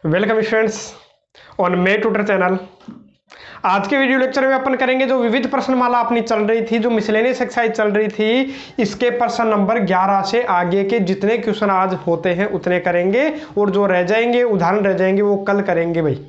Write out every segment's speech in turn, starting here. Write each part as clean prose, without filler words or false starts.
Welcome students on May tutor channel. आज के video lecture में अपन करेंगे जो विविध प्रश्नमाला अपनी चल रही थी, जो मिसलेनियस एक्सरसाइज चल रही थी, इसके प्रश्न नंबर 11 से आगे के जितने क्वेश्चन आज होते हैं उतने करेंगे, और जो रह जाएंगे उदाहरण रह जाएंगे वो कल करेंगे भाई।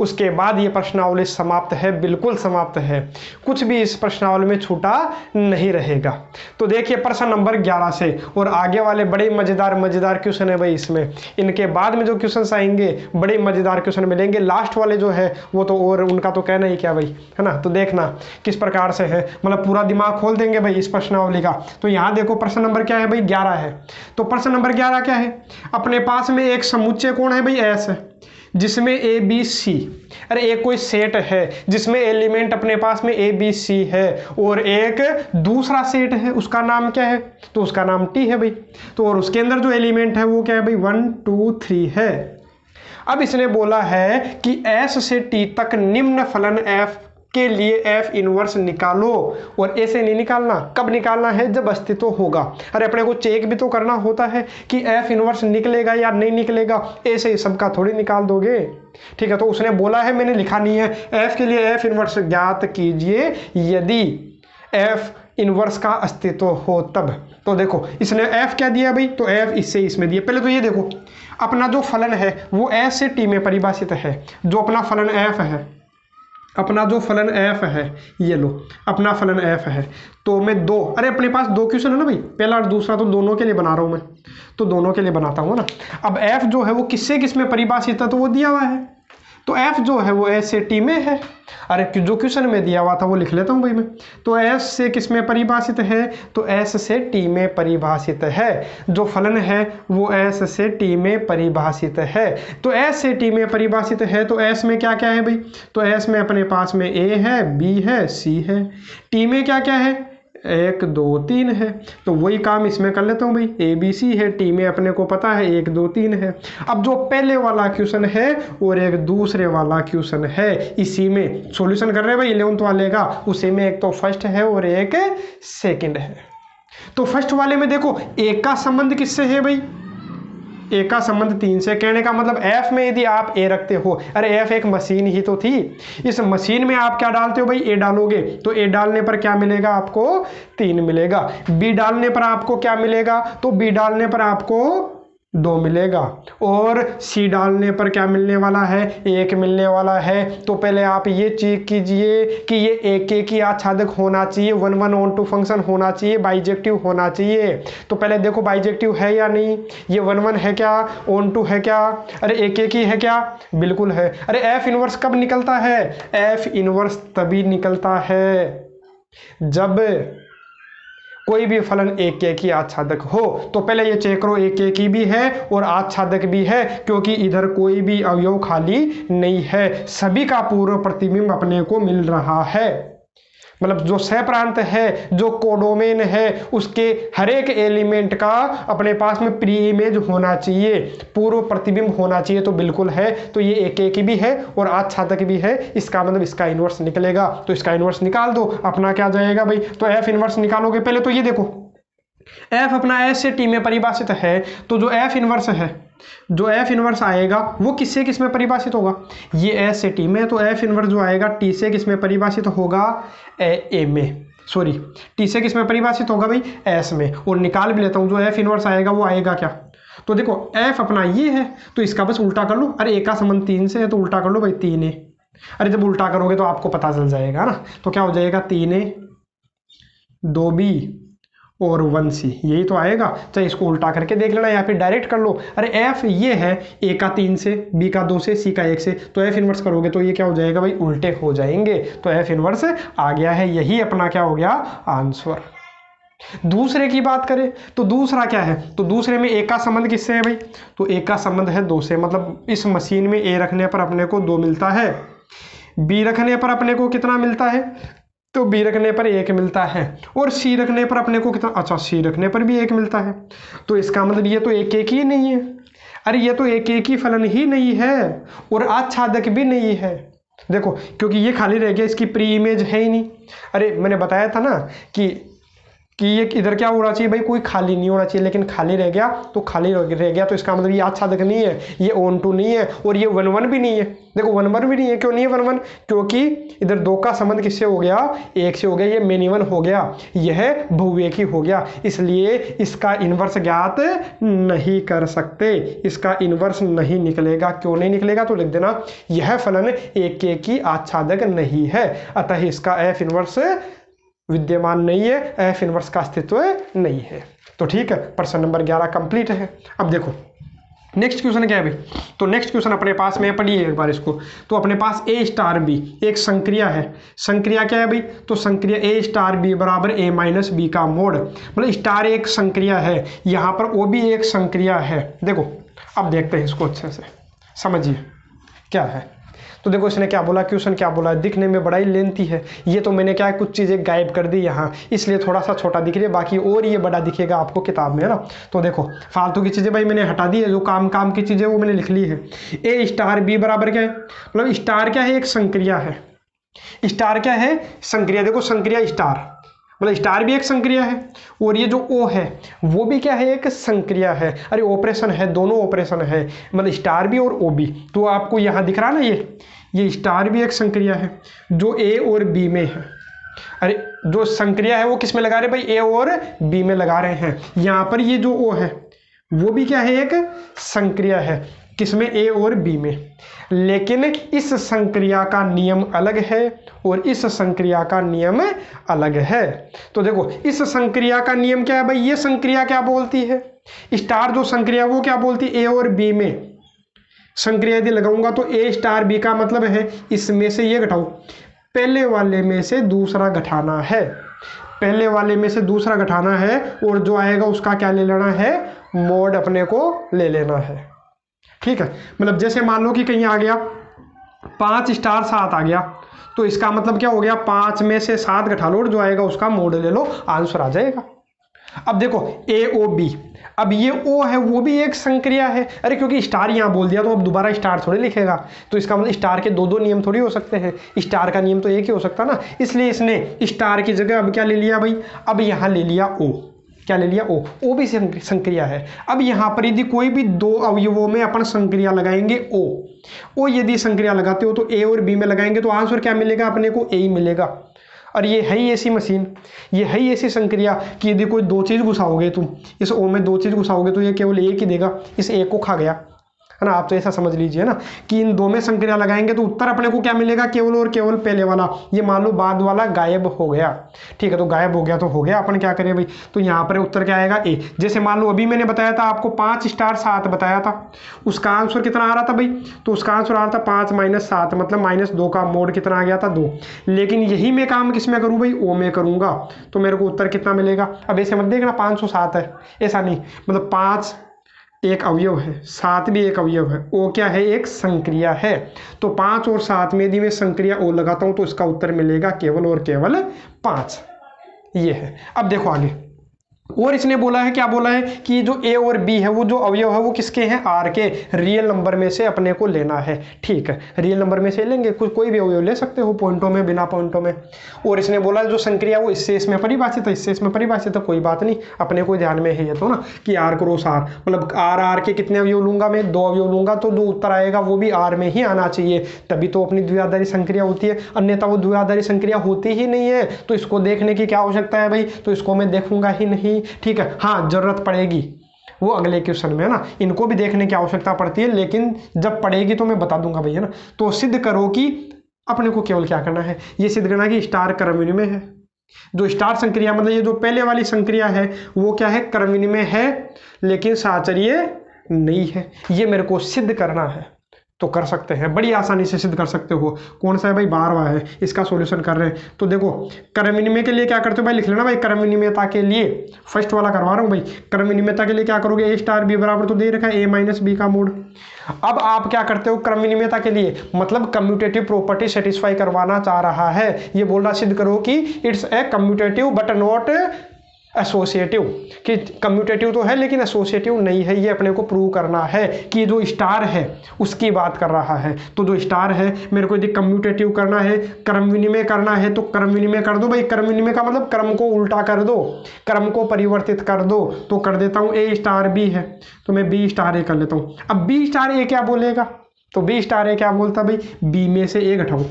उसके बाद ये प्रश्नावली समाप्त है, बिल्कुल समाप्त है, कुछ भी इस प्रश्नावली में छूटा नहीं रहेगा। तो देखिए प्रश्न नंबर 11 से और आगे वाले बड़े मजेदार क्वेश्चन है भाई इसमें। इनके बाद में जो क्वेश्चन आएंगे बड़े मजेदार क्वेश्चन मिलेंगे। लास्ट वाले जो है वो तो और उनका तो कहना ही क्या भाई, है ना। तो देखना किस प्रकार से है, मतलब पूरा दिमाग खोल देंगे भाई इस प्रश्नावली का। तो यहाँ देखो प्रश्न नंबर क्या है भाई, 11 है। तो प्रश्न नंबर 11 क्या है, अपने पास में एक समुच्चय कोण है भाई एस है, जिसमें ए बी सी, अरे एक कोई सेट है जिसमें एलिमेंट अपने पास में ए बी सी है, और एक दूसरा सेट है उसका नाम क्या है, तो उसका नाम टी है भाई। तो और उसके अंदर जो एलिमेंट है वो क्या है भाई 1 2 3 है। अब इसने बोला है कि एस से टी तक निम्न फलन एफ के लिए एफ इनवर्स निकालो, और ऐसे नहीं निकालना। कब निकालना है, जब अस्तित्व होगा। अरे अपने को चेक भी तो करना होता है कि एफ इनवर्स निकलेगा या नहीं निकलेगा, ऐसे ही सबका थोड़ी निकाल दोगे। ठीक है, तो उसने बोला है, मैंने लिखा नहीं है, एफ के लिए एफ इनवर्स ज्ञात कीजिए यदि एफ इनवर्स का अस्तित्व हो तब। तो देखो इसने एफ क्या दिया भाई, तो एफ इससे इसमें दिया। पहले तो ये देखो अपना जो फलन है वो एस से टी में परिभाषित है। जो अपना फलन एफ है, अपना जो फलन एफ है, ये लो अपना फलन एफ है। तो मैं दो, अरे अपने पास दो क्वेश्चन है ना भाई, पहला और दूसरा, तो दोनों के लिए बना रहा हूं मैं, तो दोनों के लिए बनाता हूं ना। अब एफ जो है वो किससे किस में परिभाषित है, तो वो दिया हुआ है। तो एफ जो है वो एस से टी में है। अरे जो क्वेश्चन में दिया हुआ था वो लिख लेता हूं भाई मैं। तो एस से किस में परिभाषित है, तो एस से टी में परिभाषित है। जो फलन है वो एस से टी में परिभाषित है। तो एस से टी में परिभाषित है, तो एस में क्या क्या है भाई, तो एस में अपने पास में ए है, बी है, सी है। टी में क्या क्या है, 1 2 3 है। तो वही काम इसमें कर लेता हूँ भाई, ए बी सी है, टी में अपने को पता है 1 2 3 है। अब जो पहले वाला क्वेश्चन है और एक दूसरे वाला क्वेश्चन है, इसी में सॉल्यूशन कर रहे हैं भाई 11th वाले का। उसी में एक तो फर्स्ट है और एक सेकंड है। तो फर्स्ट वाले में देखो एक का संबंध किससे है भाई, ए का संबंध 3 से। कहने का मतलब एफ में यदि आप ए रखते हो, अरे एफ एक मशीन ही तो थी, इस मशीन में आप क्या डालते हो भाई, ए डालोगे, तो ए डालने पर क्या मिलेगा आपको 3 मिलेगा। बी डालने पर आपको क्या मिलेगा, तो बी डालने पर आपको 2 मिलेगा। और सी डालने पर क्या मिलने वाला है, 1 मिलने वाला है। तो पहले आप ये चेक कीजिए कि ये एक ही आच्छादक होना चाहिए, 1 1 ऑन टू फंक्शन होना चाहिए, बाइजेक्टिव होना चाहिए। तो पहले देखो बाइजेक्टिव है या नहीं, ये 1 1 है क्या, ऑन टू है क्या, अरे एक ही है क्या, बिल्कुल है। अरे एफ इनवर्स कब निकलता है, एफ इनवर्स तभी निकलता है जब कोई भी फलन एक ही आच्छादक हो। तो पहले ये चेक करो एक ही भी है और आच्छादक भी है, क्योंकि इधर कोई भी अवयव खाली नहीं है, सभी का पूर्व प्रतिबिंब अपने को मिल रहा है। मतलब जो सहप्रांत है, जो कोडोमेन है, उसके हर एक एलिमेंट का अपने पास में प्री इमेज होना चाहिए, पूर्व प्रतिबिंब होना चाहिए, तो बिल्कुल है। तो ये एक ही भी है और आच्छादक भी है, इसका मतलब इसका इनवर्स निकलेगा। तो इसका इनवर्स निकाल दो, अपना क्या जाएगा भाई, तो एफ इनवर्स निकालोगे। पहले तो ये देखो एफ अपना एस से टी में परिभाषित है, तो जो एफ इनवर्स है, जो एफ इनवर्स आएगा वो किससे किस में परिभाषित होगा, ये एस से टी में, तो एफ इनवर्स जो आएगा टी से किस में परिभाषित होगा, ए में, सॉरी टी से किस में परिभाषित होगा भाई, एस में। और निकाल भी लेता हूँ, जो एफ इनवर्स आएगा वो आएगा क्या, तो देखो एफ अपना ये है, तो इसका बस उल्टा कर लो। अरे ए का संबंध 3 से है तो उल्टा कर लो भाई 3a। अरे जब उल्टा करोगे तो आपको पता चल जाएगा ना, तो क्या हो जाएगा 3a 2b और 1c, यही तो आएगा। चाहे इसको उल्टा करके देख लेना या फिर डायरेक्ट कर लो। अरे एफ ये है, ए का 3 से, बी का 2 से, सी का 1 से, तो एफ इनवर्स करोगे तो ये क्या हो जाएगा भाई, उल्टे हो जाएंगे। तो एफ इनवर्स आ गया है, यही अपना क्या हो गया आंसर। दूसरे की बात करें तो दूसरा क्या है, तो दूसरे में ए का संबंध किससे है भाई, तो ए का संबंध है 2 से। मतलब इस मशीन में ए रखने पर अपने को 2 मिलता है, बी रखने पर अपने को कितना मिलता है, तो बी रखने पर 1 मिलता है, और सी रखने पर अपने को कितना, अच्छा सी रखने पर भी 1 मिलता है। तो इसका मतलब ये तो एक ही नहीं है, अरे ये तो एक ही फलन ही नहीं है और आच्छादक भी नहीं है। देखो क्योंकि ये खाली रह गया, इसकी प्री इमेज है ही नहीं। अरे मैंने बताया था ना कि कि ये इधर क्या होना चाहिए भाई, कोई खाली नहीं होना चाहिए, लेकिन खाली रह गया तो खाली रह गया, तो इसका मतलब ये आच्छादक नहीं है, ये ऑन2 नहीं है, और ये 1 1 भी नहीं है। देखो 1 1 भी नहीं है, क्यों नहीं है 1 1? क्योंकि इधर 2 का संबंध किससे हो गया, 1 से हो गया, ये मेनी 1 हो गया, यह बहुएकी हो गया, इसलिए इसका इनवर्स ज्ञात नहीं कर सकते, इसका इनवर्स नहीं निकलेगा। क्यों नहीं निकलेगा तो लिख देना, यह फलन एक की आच्छादक नहीं है, अतः इसका एफ इनवर्स विद्यमान नहीं है, एफ इनवर्स का अस्तित्व नहीं है। तो ठीक है, प्रश्न नंबर 11 कंप्लीट है। अब देखो नेक्स्ट क्वेश्चन क्या है भाई, तो नेक्स्ट क्वेश्चन अपने पास में पढ़िए एक बार इसको। तो अपने पास ए स्टार बी एक संक्रिया है, संक्रिया क्या है भाई, तो संक्रिया ए स्टार बी बराबर ए माइनस बी का मोड, मतलब स्टार एक संक्रिया है, यहाँ पर ओ भी एक संक्रिया है। देखो अब देखते हैं इसको अच्छे से, समझिए क्या है। तो देखो इसने क्या बोला, क्वेश्चन क्या बोला, दिखने में बड़ा ही लेंथी है, ये तो मैंने क्या कुछ चीज़ें गायब कर दी यहाँ, इसलिए थोड़ा सा छोटा दिख रही है, बाकी और ये बड़ा दिखेगा आपको किताब में, है ना। तो देखो फालतू की चीज़ें भाई मैंने हटा दी है, जो काम की चीज़ें वो मैंने लिख ली है। ए स्टार बी बराबर क्या है, मतलब स्टार क्या है, एक संक्रिया है, स्टार क्या है, संक्रिया। देखो संक्रिया स्टार, मतलब स्टार भी एक संक्रिया है, और ये जो ओ है वो भी क्या है, एक संक्रिया है। अरे ऑपरेशन है, दोनों ऑपरेशन है, मतलब स्टार भी और ओ भी। तो आपको यहाँ दिख रहा ना, ये स्टार भी एक संक्रिया है जो ए और बी में है। अरे जो संक्रिया है वो किस में लगा रहे भाई, ए और बी में लगा रहे हैं। यहाँ पर ये जो ओ है वो भी क्या है, एक संक्रिया है, किसमें, ए और बी में। लेकिन इस संक्रिया का नियम अलग है और इस संक्रिया का नियम अलग है। तो देखो इस संक्रिया का नियम क्या है भाई, ये संक्रिया क्या बोलती है, स्टार जो संक्रिया वो क्या बोलती है, ए और बी में संक्रिया यदि लगाऊंगा तो ए स्टार बी का मतलब है इसमें से ये घटाओ, पहले वाले में से दूसरा घटाना है, पहले वाले में से दूसरा घटाना है, और जो आएगा उसका क्या ले लेना है, मोड अपने को ले लेना है। ठीक है, मतलब जैसे मान लो कि कहीं आ गया 5 स्टार 7 आ गया, तो इसका मतलब क्या हो गया, 5 में से 7 घटा लो और जो आएगा उसका मोड ले लो, आंसर आ जाएगा। अब देखो ए ओ बी, अब ये ओ है वो भी एक संक्रिया है। अरे क्योंकि स्टार यहाँ बोल दिया तो अब दोबारा स्टार थोड़ी लिखेगा, तो इसका मतलब स्टार के दो नियम थोड़ी हो सकते हैं, स्टार का नियम तो एक ही हो सकता ना। इसलिए इसने स्टार की जगह अब क्या ले लिया भाई, अब यहाँ ले लिया ओ, क्या ले लिया, ओ भी संक्रिया है। अब यहाँ पर यदि कोई भी 2 अवयवों में अपन संक्रिया लगाएंगे ओ यदि संक्रिया लगाते हो तो ए और बी में लगाएंगे तो आंसर क्या मिलेगा, अपने को ए ही मिलेगा। और ये है ही ऐसी मशीन, ये है ही ऐसी संक्रिया कि यदि कोई 2 चीज़ घुसाओगे तुम, इस ओ में 2 चीज़ घुसाओगे तो ये केवल एक ही देगा, इस एक को खा गया, है ना। आप तो ऐसा समझ लीजिए ना कि इन 2 में संक्रिया लगाएंगे तो उत्तर अपने को क्या मिलेगा, केवल और केवल पहले वाला। ये मान लो बाद वाला गायब हो गया, ठीक है, तो गायब हो गया तो हो गया, अपन क्या करें भाई, तो यहाँ पर उत्तर क्या आएगा, ए। जैसे मान लो अभी मैंने बताया था आपको 5 स्टार 7 बताया था, उसका आंसर कितना आ रहा था भाई, तो उसका आंसर आ रहा था 5 - 7, मतलब -2 का मोड कितना आ गया था, 2। लेकिन यही मैं काम किस में करूँ भाई, ओ में करूँगा, तो मेरे को उत्तर कितना मिलेगा। अब ऐसे मत देखना 507 है, ऐसा नहीं, मतलब 5 एक अवयव है, 7 भी एक अवयव है, ओ क्या है, एक संक्रिया है। तो 5 और 7 में यदि मैं संक्रिया ओ लगाता हूं तो इसका उत्तर मिलेगा केवल और केवल 5। ये है। अब देखो आगे, और इसने बोला है, क्या बोला है कि जो ए और बी है वो जो अवयव है वो किसके हैं, आर के, रियल नंबर में से अपने को लेना है। ठीक है, रियल नंबर में से लेंगे, कोई भी अवयव ले सकते हो, पॉइंटों में, बिना पॉइंटों में। और इसने बोला जो संक्रिया वो इससे इसमें परिभाषित है, इससे इसमें परिभाषित है, कोई बात नहीं, अपने को ध्यान में है ये तो ना कि आर क्रॉस आर, मतलब आर के कितने अवयव लूंगा मैं, 2 अवयव लूंगा, तो जो उत्तर आएगा वो भी आर में ही आना चाहिए, तभी तो अपनी द्विआधारी संक्रिया होती है, अन्यथा वो द्विआधारी संक्रिया होती ही नहीं है। तो इसको देखने की क्या आवश्यकता है भाई, तो इसको मैं देखूंगा ही नहीं। ठीक है, हाँ जरूरत पड़ेगी वो अगले क्वेश्चन में, है ना, इनको भी देखने की आवश्यकता पड़ती है, लेकिन जब पड़ेगी तो मैं बता दूंगा भैया ना। तो सिद्ध करो कि अपने को केवल क्या करना है, ये सिद्ध करना कि स्टार क्रम विनिमय है। जो स्टार संक्रिया मतलब ये जो पहले वाली संक्रिया है वो क्या है, क्रम विनिमय है, लेकिन साहचर्य नहीं है, ये मेरे को सिद्ध करना है। तो कर सकते हैं, बड़ी आसानी से सिद्ध कर सकते हो। कौन सा है भाई, 12वां है, इसका सॉल्यूशन कर रहे हैं। तो देखो क्रम विनिमय के लिए क्या करते हो भाई, लिख लेना भाई, क्रम विनिमयता के लिए फर्स्ट वाला करवा रहा हूँ भाई, क्रम विनिमयता के लिए क्या करोगे, ए स्टार बी बराबर तो दे रखा है ए - बी का मोड। अब आप क्या करते हो, क्रम विनिमयता के लिए मतलब कम्यूटेटिव प्रॉपर्टी सेटिस्फाई करवाना चाह रहा है, ये बोल रहा सिद्ध करो कि it's a commutative but not associative, कि कम्यूटेटिव तो है लेकिन एसोसिएटिव नहीं है, ये अपने को प्रूव करना है कि जो स्टार है उसकी बात कर रहा है। तो जो स्टार है मेरे को यदि कम्यूटेटिव करना है, क्रम विनिमय करना है, तो क्रम विनिमय कर दो भाई। क्रम विनिमय का मतलब क्रम को उल्टा कर दो, क्रम को परिवर्तित कर दो। तो कर देता हूँ ए स्टार बी है तो मैं बी स्टार ए कर लेता हूँ। अब बी स्टार ए क्या बोलेगा, तो बी स्टार ए क्या बोलता भाई, बी में से ए घटाओ,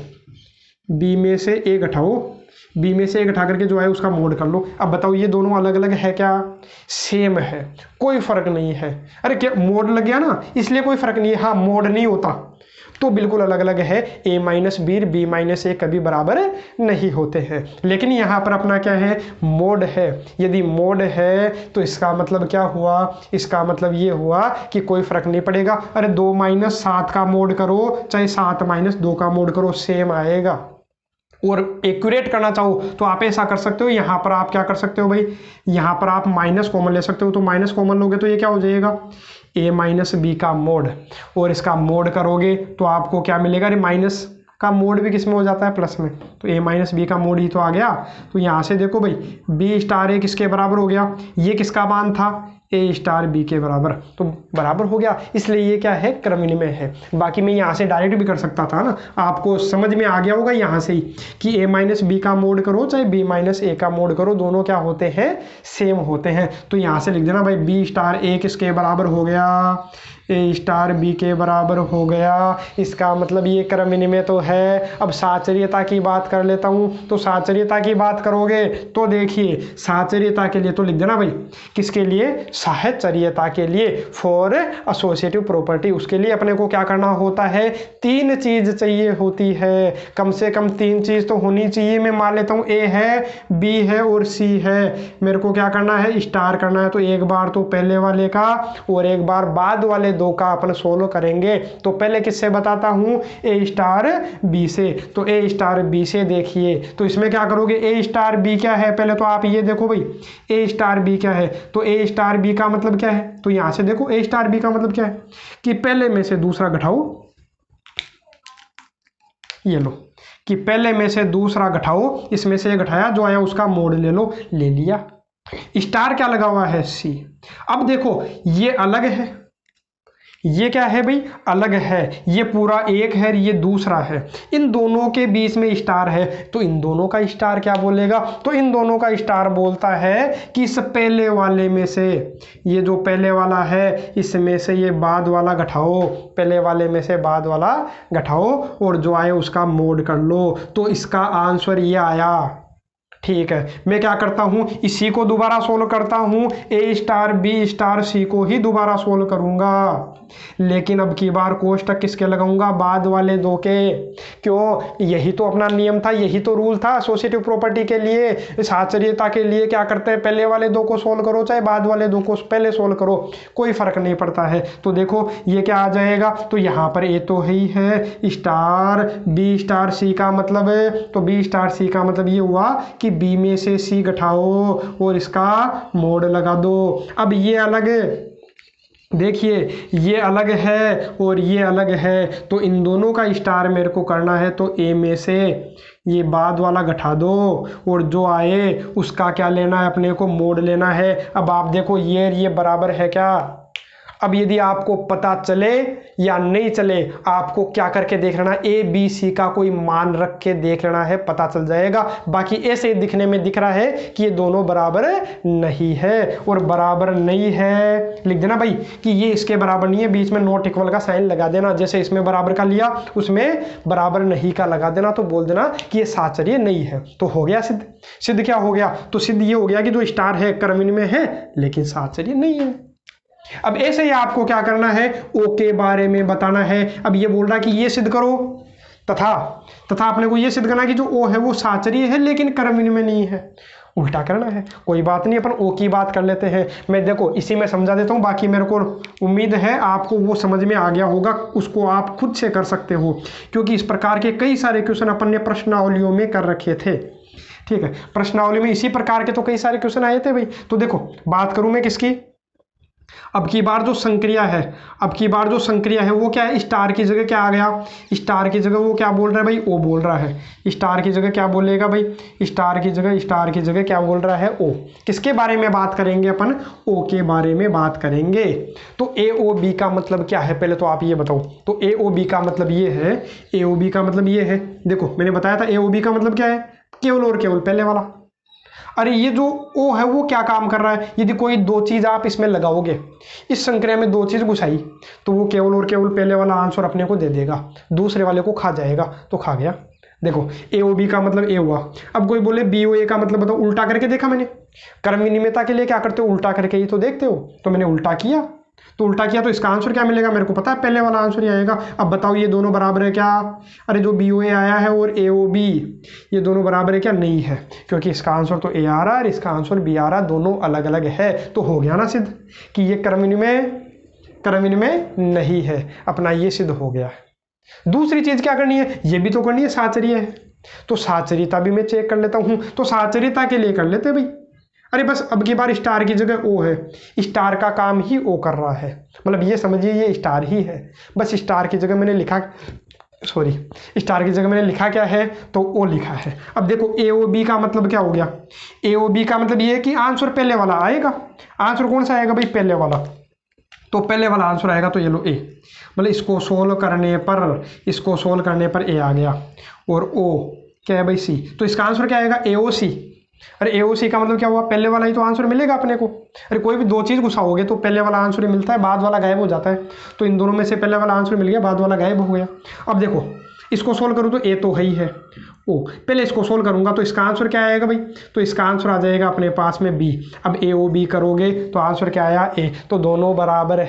बी में से ए घटाओ, बी में से एक घटा करके जो है उसका मोड कर लो। अब बताओ ये दोनों अलग अलग है क्या, सेम है, कोई फर्क नहीं है। अरे क्या मोड लग गया ना, इसलिए कोई फर्क नहीं है। हाँ मोड नहीं होता तो बिल्कुल अलग अलग है, a माइनस बी माइनस ए कभी बराबर नहीं होते हैं। लेकिन यहाँ पर अपना क्या है, मोड है। यदि मोड है तो इसका मतलब क्या हुआ, इसका मतलब ये हुआ कि कोई फर्क नहीं पड़ेगा। अरे 2 माइनस 7 का मोड करो चाहे 7 माइनस 2 का मोड करो, सेम आएगा। और एक्यूरेट करना चाहो तो आप ऐसा कर सकते हो, यहाँ पर आप क्या कर सकते हो भाई, यहाँ पर आप माइनस कॉमन ले सकते हो। तो माइनस कॉमन लोगे तो ये क्या हो जाएगा, a माइनस बी का मोड, और इसका मोड करोगे तो आपको क्या मिलेगा, अरे माइनस का मोड भी किस में हो जाता है, प्लस में। तो a माइनस बी का मोड ही तो आ गया। तो यहाँ से देखो भाई b स्टार ए किसके बराबर हो गया, ये किसका मान था, a स्टार बी के बराबर, तो बराबर हो गया। इसलिए ये क्या है, क्रम विनिमय है। बाकी मैं यहाँ से डायरेक्ट भी कर सकता था ना, आपको समझ में आ गया होगा यहाँ से ही कि a माइनस बी का मोड करो चाहे b माइनस ए का मोड करो, दोनों क्या होते हैं, सेम होते हैं। तो यहाँ से लिख देना भाई b स्टार ए किसके बराबर हो गया, ए स्टार बी के बराबर हो गया। इसका मतलब ये क्रम विनिमय तो है। अब साचर्यता की बात कर लेता हूँ। तो साचर्यता की बात करोगे तो देखिए साचर्यता के लिए तो लिख देना भाई, किसके लिए, साहचर्यता के लिए, फॉर एसोसिएटिव प्रॉपर्टी। उसके लिए अपने को क्या करना होता है, 3 चीज चाहिए होती है, कम से कम 3 चीज तो होनी चाहिए। मैं मान लेता हूँ ए है, बी है और सी है। मेरे को क्या करना है, स्टार करना है। तो एक बार तो पहले वाले का और एक बार बाद वाले 2 का अपन सोल्व करेंगे। तो पहले किससे बताता हूं, ए स्टार बी से। तो ए स्टार बी से देखिए, तो इसमें क्या करोगे, ए स्टार बी क्या है, पहले तो आप ये देखो भाई ए स्टार बी क्या है। तो ए स्टार बी का मतलब क्या है, तो यहां से देखो ए स्टार बी का मतलब क्या है कि पहले में से दूसरा घटाओ, ये लो कि पहले में से दूसरा घटाओ, इसमें से घटाया जो आया उसका मोड ले लो, ले लिया। स्टार क्या लगा हुआ है, सी। अब देखो ये अलग है, ये क्या है भाई, अलग है। ये पूरा एक है, ये दूसरा है। इन दोनों के बीच में स्टार है, तो इन दोनों का स्टार क्या बोलेगा, तो इन दोनों का स्टार बोलता है कि इस पहले वाले में से, ये जो पहले वाला है इसमें से ये बाद वाला घटाओ, पहले वाले में से बाद वाला घटाओ और जो आए उसका मोड कर लो। तो इसका आंसर ये आया। ठीक है, मैं क्या करता हूं, इसी को दोबारा सोल्व करता हूं, ए स्टार बी स्टार सी को ही दोबारा सोल्व करूंगा, लेकिन अब की बार कोष्टक किसके लगाऊंगा, बाद वाले 2 के। क्यों, यही तो अपना नियम था, यही तो रूल था एसोसिएटिव प्रॉपर्टी के लिए। साचर्यता के लिए क्या करते हैं, पहले वाले 2 को सोल्व करो चाहे बाद वाले 2 को पहले सोल्व करो, कोई फर्क नहीं पड़ता है। तो देखो ये क्या आ जाएगा, तो यहाँ पर ए तो ही है, स्टार बी स्टार सी का मतलब है, तो बी स्टार सी का मतलब ये हुआ कि बी में से सी घटाओ और इसका मोड लगा दो। अब ये अलग, देखिए ये अलग है और ये अलग है, तो इन दोनों का स्टार मेरे को करना है। तो ए में से ये बाद वाला घटा दो और जो आए उसका क्या लेना है, अपने को मोड लेना है। अब आप देखो ये बराबर है क्या। अब यदि आपको पता चले या नहीं चले, आपको क्या करके देख लेना, ए बी सी का कोई मान रख के देख लेना है, पता चल जाएगा। बाकी ऐसे दिखने में दिख रहा है कि ये दोनों बराबर नहीं है, और बराबर नहीं है लिख देना भाई कि ये इसके बराबर नहीं है, बीच में नॉट इक्वल का साइन लगा देना। जैसे इसमें बराबर का लिया उसमें बराबर नहीं का लगा देना, तो बोल देना कि ये साचर्य नहीं है। तो हो गया सिद्ध। सिद्ध क्या हो गया, तो सिद्ध ये हो गया कि जो स्टार है क्रम में है लेकिन साचर्य नहीं है। अब ऐसे ही आपको क्या करना है, ओ के बारे में बताना है। अब ये बोल रहा है कि ये सिद्ध करो, तथा अपने को ये सिद्ध करना है कि जो ओ है वो साचर्य है लेकिन क्रम में नहीं है। उल्टा करना है, कोई बात नहीं, अपन ओ की बात कर लेते हैं। मैं देखो इसी में समझा देता हूँ, बाकी मेरे को उम्मीद है आपको वो समझ में आ गया होगा, उसको आप खुद से कर सकते हो, क्योंकि इस प्रकार के कई सारे क्वेश्चन अपन ने प्रश्नावलियों में कर रखे थे। ठीक है, प्रश्नावली में इसी प्रकार के तो कई सारे क्वेश्चन आए थे भाई। तो देखो बात करूँ मैं किसकी, अब की बार जो संक्रिया है वो क्या है, स्टार की जगह क्या आ गया, स्टार की जगह वो क्या बोल रहा है भाई, ओ बोल रहा है। स्टार की जगह क्या बोलेगा भाई, स्टार की जगह क्या बोल रहा है, ओ। किसके बारे में बात करेंगे अपन, ओ के बारे में बात करेंगे। तो ए ओ बी का मतलब क्या है, पहले तो आप ये बताओ। तो ए ओ बी का मतलब ये है, ए ओ बी का मतलब ये है, देखो मैंने बताया था ए ओ बी का मतलब क्या है, केवल और केवल पहले वाला। अरे ये जो ओ है वो क्या काम कर रहा है, यदि कोई दो चीज आप इसमें लगाओगे, इस संक्रिया में दो चीज घुसाई, तो वो केवल और केवल पहले वाला आंसर अपने को दे देगा, दूसरे वाले को खा जाएगा, तो खा गया। देखो ए ओ बी का मतलब ए हुआ। अब कोई बोले बी ओ ए का मतलब बताओ, उल्टा करके देखा मैंने। कर्म विनिमयता के लिए क्या करते हो, उल्टा करके ही तो देखते हो। तो मैंने उल्टा किया, तो इसका आंसर क्या मिलेगा, मेरे को पता है पहले वाला आंसर ही आएगा। अब बताओ ये दोनों बराबर है क्या, अरे जो बी ओ ए आया है और ए ओ बी, ये दोनों बराबर है क्या, नहीं है, क्योंकि इसका आंसर तो ए आ रहा है और इसका आंसर बी आ रहा है, दोनों अलग अलग है। तो हो गया ना सिद्ध कि ये कर्म विनिमय नहीं है अपना, ये सिद्ध हो गया। दूसरी चीज क्या करनी है, ये भी तो करनी है, साचर्य है। तो साचर्यता भी मैं चेक कर लेता हूं, तो साचर्यता के लिए कर लेते भाई। अरे बस अब की बार स्टार की जगह ओ है, स्टार का काम ही ओ कर रहा है, मतलब ये समझिए ये स्टार ही है। बस स्टार की जगह मैंने लिखा, स्टार की जगह मैंने लिखा क्या है, तो ओ लिखा है। अब देखो ए ओ बी का मतलब क्या हो गया, ए ओ बी का मतलब ये है कि आंसर पहले वाला आएगा। आंसर कौन सा आएगा भाई, पहले वाला। तो पहले वाला आंसर आएगा, तो ये लो ए, मतलब इसको सोल्व करने पर ए आ गया, और ओ क्या है भाई सी। तो इसका आंसर क्या आएगा, ए ओ सी। अरे ए ओ सी का मतलब क्या हुआ, पहले वाला ही तो आंसर मिलेगा अपने को। अरे कोई भी दो चीज घुसाओगे तो पहले वाला आंसर ही मिलता है, बाद वाला गायब हो जाता है। तो इन दोनों में से पहले वाला आंसर मिल गया, बाद वाला गायब हो गया। अब देखो इसको सोल्व करूँ तो ए तो है ही है, ओ पहले इसको सोल्व करूंगा तो इसका आंसर क्या आएगा भाई, तो इसका आंसर आ जाएगा अपने पास में बी। अब ए ओ बी करोगे तो आंसर क्या आया, ए। तो दोनों बराबर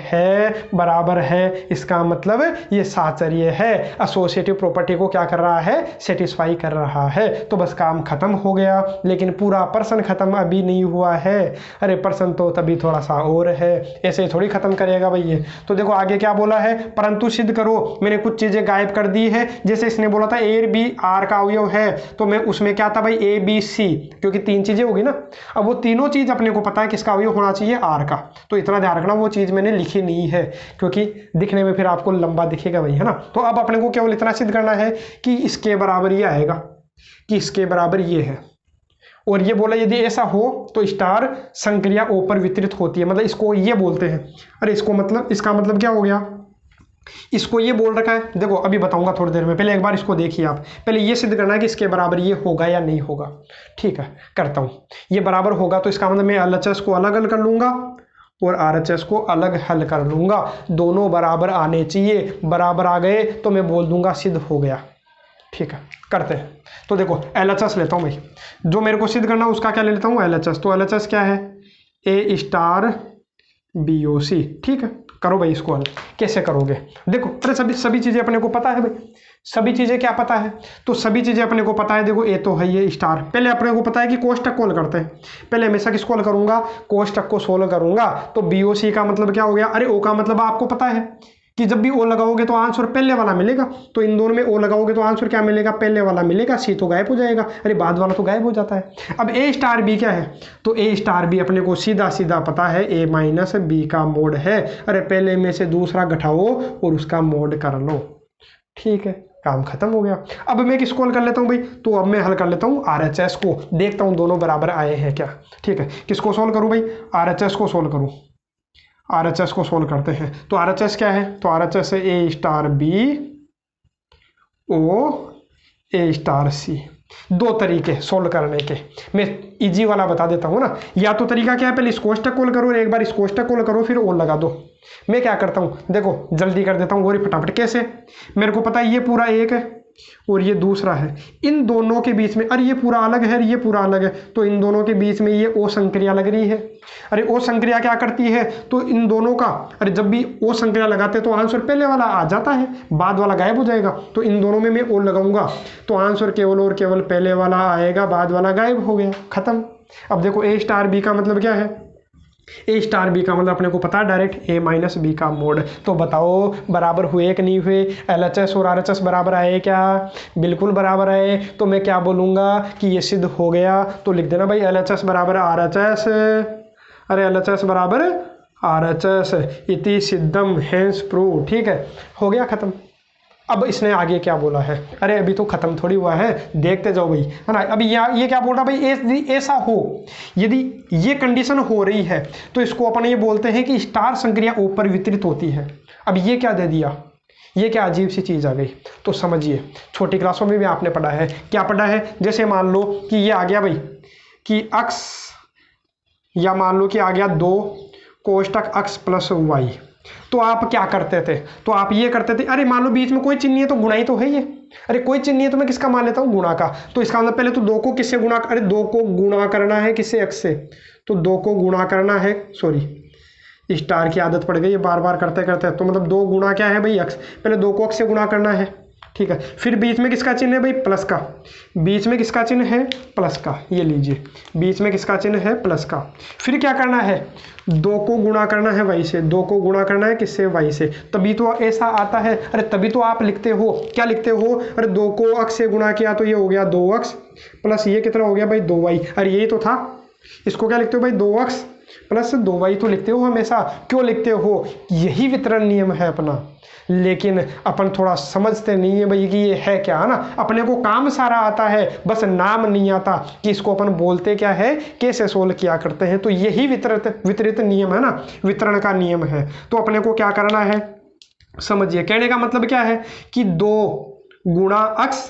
है, इसका मतलब ये साचर्य है, एसोसिएटिव प्रॉपर्टी को क्या कर रहा है, सेटिस्फाई कर रहा है। तो बस काम खत्म हो गया, लेकिन पूरा प्रश्न खत्म अभी नहीं हुआ है। अरे प्रश्न तो तभी थोड़ा सा और है, ऐसे थोड़ी खत्म करेगा भाई ये। तो देखो आगे क्या बोला है, परंतु सिद्ध करो। मैंने कुछ चीजें गायब कर दी है, जैसे इसने बोला था ए बी आर का अवयव है, तो मैं उसमें क्या था भाई ए बी सी, क्योंकि तीन चीजें होगी ना। अब वो तीनों चीज अपने को पता है किसका अवयव होना चाहिए, आर का। तो इतना ध्यान रखना, वो चीज मैंने लिखी नहीं है, क्योंकि दिखने में फिर आपको लंबा दिखेगा भाई, है ना। तो अब अपने को केवल इतना सिद्ध करना है कि इसके बराबर ये आएगा, कि इसके बराबर ये है। और ये बोला यदि ऐसा हो तो स्टार संक्रिया ओ पर वितरित होती है, मतलब इसको ये बोलते हैं। अरे इसको मतलब, इसका मतलब क्या हो गया, इसको ये बोल रखा है। देखो अभी बताऊंगा थोड़ी देर में, पहले एक बार इसको देखिए आप। पहले ये सिद्ध करना है कि इसके बराबर ये होगा या नहीं होगा। ठीक है, करता हूं। ये बराबर होगा तो इसका मतलब मैं एलएचएस को अलग हल कर लूंगा और आरएचएस को अलग हल कर लूंगा। दोनों बराबर आने चाहिए, बराबर आ गए तो मैं बोल दूंगा सिद्ध हो गया। ठीक है, करते हैं। तो देखो एलएचएस लेता हूं भाई, जो मेरे को सिद्ध करना है उसका क्या ले लेता हूं, एलएचएस। तो एलएचएस क्या है, ए स्टार बी ओ सी। ठीक है, करो भाई इसको हल। कैसे करोगे, देखो अरे सभी चीजें अपने को पता है भाई, सभी चीजें क्या पता है, तो सभी चीजें अपने को पता है। देखो ए तो है ये स्टार, पहले अपने को पता है कि कोष्टक कॉल करते हैं। पहले हमेशा किसको कॉल करूंगा, कोष्टक को सोल्व करूंगा। तो बी ओ सी का मतलब क्या हो गया, अरे ओ का मतलब आपको पता है कि जब भी ओ लगाओगे तो आंसर पहले वाला मिलेगा। तो इन दोनों में ओ लगाओगे तो आंसर क्या मिलेगा, पहले वाला मिलेगा। सी तो गायब हो जाएगा, अरे बाद वाला तो गायब हो जाता है। अब ए स्टार बी क्या है, तो ए स्टार बी अपने को सीधा सीधा पता है, ए माइनस बी का मोड है। अरे पहले में से दूसरा घटाओ और उसका मोड कर लो। ठीक है, काम खत्म हो गया। अब मैं किसको हल कर लेता हूँ भाई, तो अब मैं हल कर लेता हूँ आरएचएस को, देखता हूँ दोनों बराबर आए हैं क्या। ठीक है, किसको सोल्व करूँ भाई, आरएचएस को सोल्व करूँ। आरएचएस को सोल्व करते हैं। तो आरएचएस क्या है, तो आरएचएस है ए स्टार बी ओ ए स्टार सी। दो तरीके सोल्व करने के, मैं इजी वाला बता देता हूँ ना। या तो तरीका क्या है, पहले इस कोष्टक कॉल करो, एक बार इस कोष्टक कॉल करो, फिर ओ लगा दो। मैं क्या करता हूँ, देखो जल्दी कर देता हूँ और फटाफट। कैसे, मेरे को पता है ये पूरा एक है और ये दूसरा है, इन दोनों के बीच में, अरे ये पूरा अलग है, ये पूरा अलग है, तो इन दोनों के बीच में ये ओ संक्रिया लग रही है। अरे ओ संक्रिया क्या करती है, तो इन दोनों का, अरे जब भी ओ संक्रिया लगाते हैं तो आंसर पहले वाला आ जाता है, बाद वाला गायब हो जाएगा। तो इन दोनों में मैं ओ लगाऊंगा तो आंसर केवल और केवल पहले वाला आएगा, बाद वाला गायब हो गया, खत्म। अब देखो ए स्टार बी का मतलब क्या है, ए स्टार बी का मतलब अपने को पता है डायरेक्ट ए माइनस बी का मोड। तो बताओ बराबर हुए कि नहीं हुए, एलएचएस और आरएचएस बराबर आए क्या, बिल्कुल बराबर आए। तो मैं क्या बोलूँगा कि ये सिद्ध हो गया। तो लिख देना भाई एलएचएस बराबर आरएचएस, अरे एलएचएस बराबर RHS इति सिद्धम हेंस प्रूव। ठीक है, हो गया खत्म। अब इसने आगे क्या बोला है, अरे अभी तो खत्म थोड़ी हुआ है, देखते जाओ भाई, है ना। अभी ये क्या बोल रहा भाई, यदि ऐसा हो, यदि ये कंडीशन हो रही है तो इसको अपन ये बोलते हैं कि स्टार संक्रिया O पर वितरित होती है। अब ये क्या दे दिया, ये क्या अजीब सी चीज़ आ गई। तो समझिए, छोटी क्लासों में भी आपने पढ़ा है, क्या पढ़ा है, जैसे मान लो कि ये आ गया भाई कि x, या मान लो कि आ गया 2 कोष्टक x प्लस y, तो आप क्या करते थे, तो आप ये करते थे, अरे मान लो बीच में कोई चिन्ह नहीं है तो गुणा ही तो है ये, अरे कोई चिन्ह नहीं है तो मैं किसका मान लेता हूँ, गुणा का। तो इसका मतलब पहले तो 2 को किससे गुणा, अरे 2 को गुणा करना है किससे, x से, तो 2 को गुणा करना है, सॉरी स्टार की आदत पड़ गई है बार बार करते करते, तो मतलब 2 गुणा क्या है भाई x, पहले 2 को x से गुणा करना है, ठीक है। फिर बीच में किसका चिन्ह है भाई, प्लस का, बीच में किसका चिन्ह है, प्लस का, ये लीजिए बीच में किसका चिन्ह है, प्लस का। फिर क्या करना है, 2 को गुणा करना है y से, 2 को गुणा करना है किससे, y से, तभी तो ऐसा आता है। अरे तभी तो आप लिखते हो, क्या लिखते हो, अरे 2 को x से गुणा किया तो ये हो गया 2x प्लस ये कितना हो गया भाई 2y, अरे यही तो था। इसको क्या लिखते हो भाई, 2x प्लस 2y तो लिखते हो हमेशा, क्यों लिखते हो, यही वितरण नियम है अपना। लेकिन अपन थोड़ा समझते नहीं है भाई कि ये है क्या, है ना। अपने को काम सारा आता है, बस नाम नहीं आता कि इसको अपन बोलते क्या है, कैसे सोल्व किया करते हैं। तो यही वितरित नियम है ना, वितरण का नियम है। तो अपने को क्या करना है, समझिए, कहने का मतलब क्या है कि 2 गुणा x,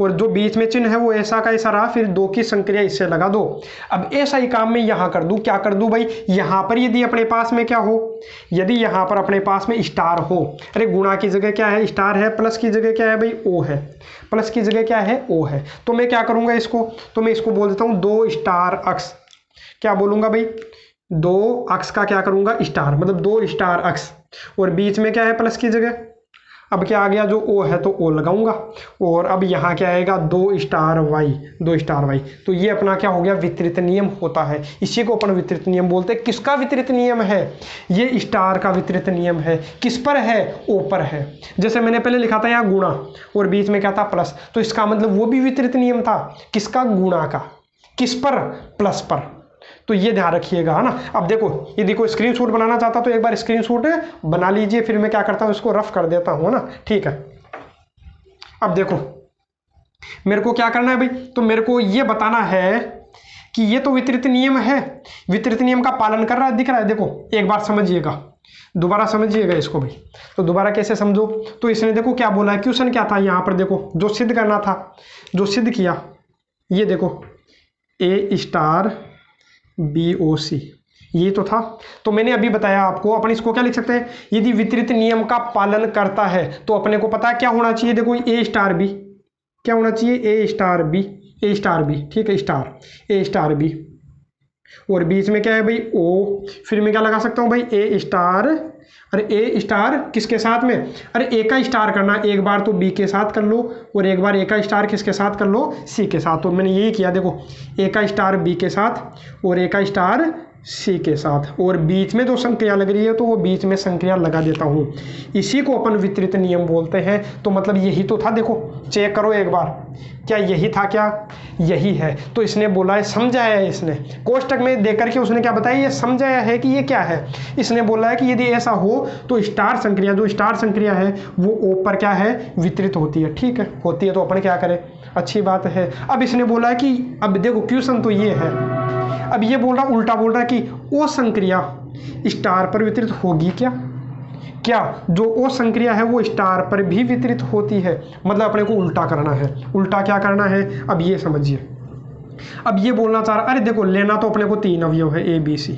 और जो बीच में चिन्ह है वो ऐसा का ऐसा रहा, फिर 2 की संक्रिया इससे लगा दो। अब ऐसा ही काम मैं यहाँ कर दूँ, क्या कर दूँ भाई, यहाँ पर यदि अपने पास में क्या हो, यदि यहाँ पर अपने पास में स्टार हो, अरे गुणा की जगह क्या है, स्टार है, प्लस की जगह क्या है भाई, O है, प्लस की जगह क्या है, O है, तो मैं क्या करूँगा इसको, तो मैं इसको बोल देता हूँ 2 स्टार x, क्या बोलूँगा भाई, 2x का क्या करूँगा, स्टार, मतलब 2 स्टार x, और बीच में क्या है, प्लस की जगह, अब क्या आ गया, जो O है तो O लगाऊंगा, और अब यहाँ क्या आएगा, 2 स्टार y, 2 स्टार y। तो ये अपना क्या हो गया, वितरित नियम होता है, इसी को अपन वितरित नियम बोलते हैं। किसका वितरित नियम है, ये स्टार का वितरित नियम है। किस पर है, O पर है। जैसे मैंने पहले लिखा था यहाँ गुणा और बीच में क्या था, प्लस, तो इसका मतलब वो भी वितरित नियम था, किसका, गुणा का, किस पर, प्लस पर। तो ये ध्यान रखिएगा, है ना। अब देखो, यदि कोई स्क्रीनशॉट बनाना चाहता तो एक बार स्क्रीनशॉट बना लीजिए, फिर मैं क्या करता हूँ, इसको रफ कर देता हूँ ना, ठीक है। अब देखो मेरे को क्या करना है भाई, तो मेरे को ये बताना है कि ये तो वितरित नियम है, वितरित नियम का पालन कर रहा है, दिख रहा है। देखो एक बार समझिएगा, दोबारा समझिएगा इसको भी। तो दोबारा कैसे समझो, तो इसने देखो क्या बोला है, क्वेश्चन क्या था यहाँ पर, देखो जो सिद्ध करना था, जो सिद्ध किया, ये देखो A स्टार BOC, ये तो था। तो मैंने अभी बताया आपको, अपन इसको क्या लिख सकते हैं, यदि वितरित नियम का पालन करता है तो अपने को पता है क्या होना चाहिए, देखो A स्टार B, क्या होना चाहिए, A star B, A star B, ठीक है, स्टार A स्टार B, और बीच में क्या है भाई O, फिर मैं क्या लगा सकता हूँ भाई A स्टार, अरे A स्टार किसके साथ में, अरे A का स्टार करना, एक बार तो B के साथ कर लो और एक बार A का स्टार किसके साथ कर लो, C के साथ। तो मैंने यही किया, देखो A का स्टार B के साथ और A का स्टार C के साथ, और बीच में जो संक्रिया लग रही है तो वो बीच में संक्रिया लगा देता हूँ, इसी को अपन वितरित नियम बोलते हैं। तो मतलब यही तो था, देखो चेक करो एक बार, क्या यही था, क्या यही है। तो इसने बोला है, समझाया है इसने, कोष्टक में देख करके उसने क्या बताया, ये समझाया है कि ये क्या है। इसने बोला है कि यदि ऐसा हो तो स्टार संक्रिया, जो स्टार संक्रिया है वो O पर क्या है, वितरित होती है, ठीक है, होती है, तो अपन क्या करें, अच्छी बात है। अब इसने बोला है कि, अब देखो क्वेश्चन तो ये है, अब ये बोल रहा, उल्टा बोल रहा है कि O संक्रिया स्टार पर वितरित होगी क्या, क्या जो O संक्रिया है वो स्टार पर भी वितरित होती है, मतलब अपने को उल्टा करना है। उल्टा क्या करना है, अब ये समझिए, अब ये बोलना चाह रहा, अरे देखो लेना तो अपने को 3 अवयव है ABC।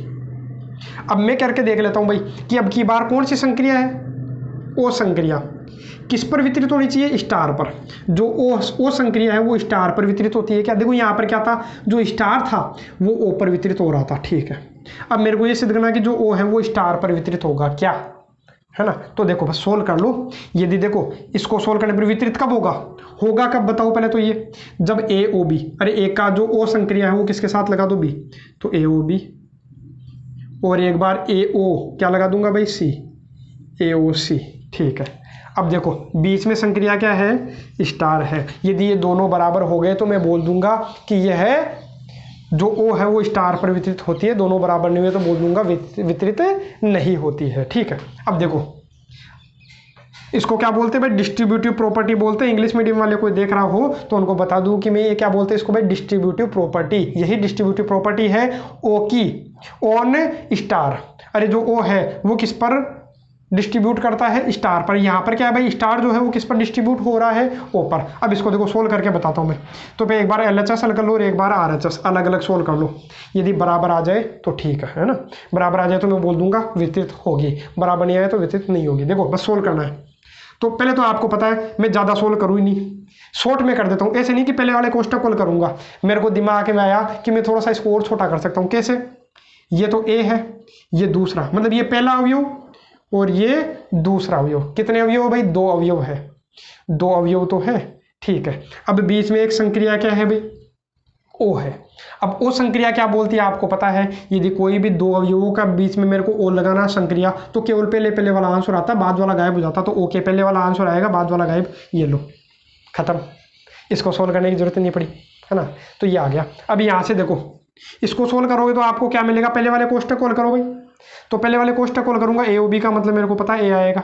अब मैं करके देख लेता हूँ भाई कि अब की बार कौन सी संक्रिया है, O संक्रिया किस पर वितरित होनी चाहिए, स्टार पर। जो O संक्रिया है वो स्टार पर वितरित होती है क्या, देखो यहाँ पर क्या था, जो स्टार था वो O पर वितरित हो रहा था, ठीक है। अब मेरे को ये सिद्ध करना कि जो O है वो स्टार पर वितरित होगा क्या, है ना। तो देखो बस सोल्व कर लो, यदि देखो इसको सोल्व करने पर वितरित कब होगा, होगा कब बताओ पहले तो, ये जब AOB, अरे A का जो O संक्रिया है वो किसके साथ लगा दो, B, तो AOB, और एक बार AO क्या लगा दूंगा भाई, C, AOC, ठीक है। अब देखो बीच में संक्रिया क्या है, स्टार है। यदि ये दोनों बराबर हो गए तो मैं बोल दूंगा कि यह है जो ओ है वो स्टार पर वितरित होती है, दोनों बराबर नहीं हुए तो बोल दूंगा वितरित नहीं होती है। ठीक है, अब देखो इसको क्या बोलते हैं भाई, डिस्ट्रीब्यूटिव प्रॉपर्टी बोलते हैं। इंग्लिश मीडियम वाले कोई देख रहा हो तो उनको बता दूं कि मैं ये क्या बोलते हैं इसको भाई, डिस्ट्रीब्यूटिव प्रॉपर्टी। यही डिस्ट्रीब्यूटिव प्रॉपर्टी है ओ की ऑन स्टार। अरे जो ओ है वो किस पर डिस्ट्रीब्यूट करता है, स्टार पर। यहाँ पर क्या है भाई, स्टार जो है वो किस पर डिस्ट्रीब्यूट हो रहा है, ओ पर। अब इसको देखो सोल्व करके बताता हूँ मैं। तो भाई एक बार LHS हल कर लो और एक बार RHS अलग अलग सोल्व कर लो। यदि बराबर आ जाए तो ठीक है ना, बराबर आ जाए तो मैं बोल दूंगा वितरित होगी, बराबर नहीं आए तो वितरित नहीं होगी। देखो बस सोल्व करना है। तो पहले तो आपको पता है मैं ज़्यादा सोल्व करूँ ही नहीं, शॉर्ट में कर देता हूँ। ऐसे नहीं कि पहले वाले कोष्टक को करूँगा, मेरे को दिमाग में आया कि मैं थोड़ा सा इसको और छोटा कर सकता हूँ। कैसे, ये तो ए है, ये दूसरा, मतलब ये पहला अवयव और ये दूसरा अवयव। कितने अवयव भाई, 2 अवयव है, 2 अवयव तो है। ठीक है, अब बीच में एक संक्रिया क्या है भाई, ओ है। अब ओ संक्रिया क्या बोलती है आपको पता है, यदि कोई भी 2 अवयवों का बीच में मेरे को ओ लगाना संक्रिया, तो केवल पहले वाला आंसर आता है, बाद वाला गायब हो जाता। तो ओ के पहले वाला आंसर आएगा, बाद वाला गायब। ये लो खत्म, इसको सोल्व करने की जरूरत नहीं पड़ी, है ना। तो ये आ गया। अब यहाँ से देखो इसको सोल्व करोगे तो आपको क्या मिलेगा, पहले वाले कोष्टक कॉल करो भाई। तो पहले वाले कोष्टक कॉल करूंगा, AOB का मतलब मेरे को पता है ए आएगा,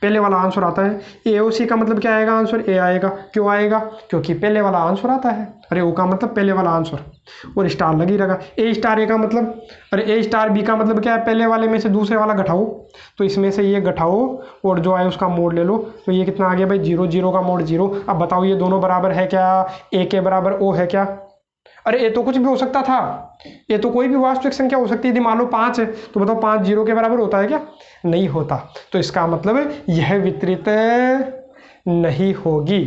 पहले वाला आंसर आता है। AOC का मतलब क्या आएगा, आंसर ए आएगा। क्यों आएगा, क्योंकि पहले वाला आंसर आता है। अरे ओ का मतलब पहले वाला आंसर, और स्टार लगी रहेगा। ए स्टार ए का मतलब, अरे ए स्टार बी का मतलब क्या है, पहले वाले में से दूसरे वाला घटाओ। तो इसमें से ये घटाओ और जो आए उसका मोड ले लो। तो ये कितना आ गया भाई, 0 0 का मोड 0। अब बताओ ये दोनों बराबर है क्या, ए के बराबर ओ है क्या। अरे ये तो कुछ भी हो सकता था, ये तो कोई भी वास्तविक संख्या हो सकती है। यदि मान लो 5 है तो बताओ 5 0 के बराबर होता है क्या, नहीं होता। तो इसका मतलब यह वितरित नहीं होगी।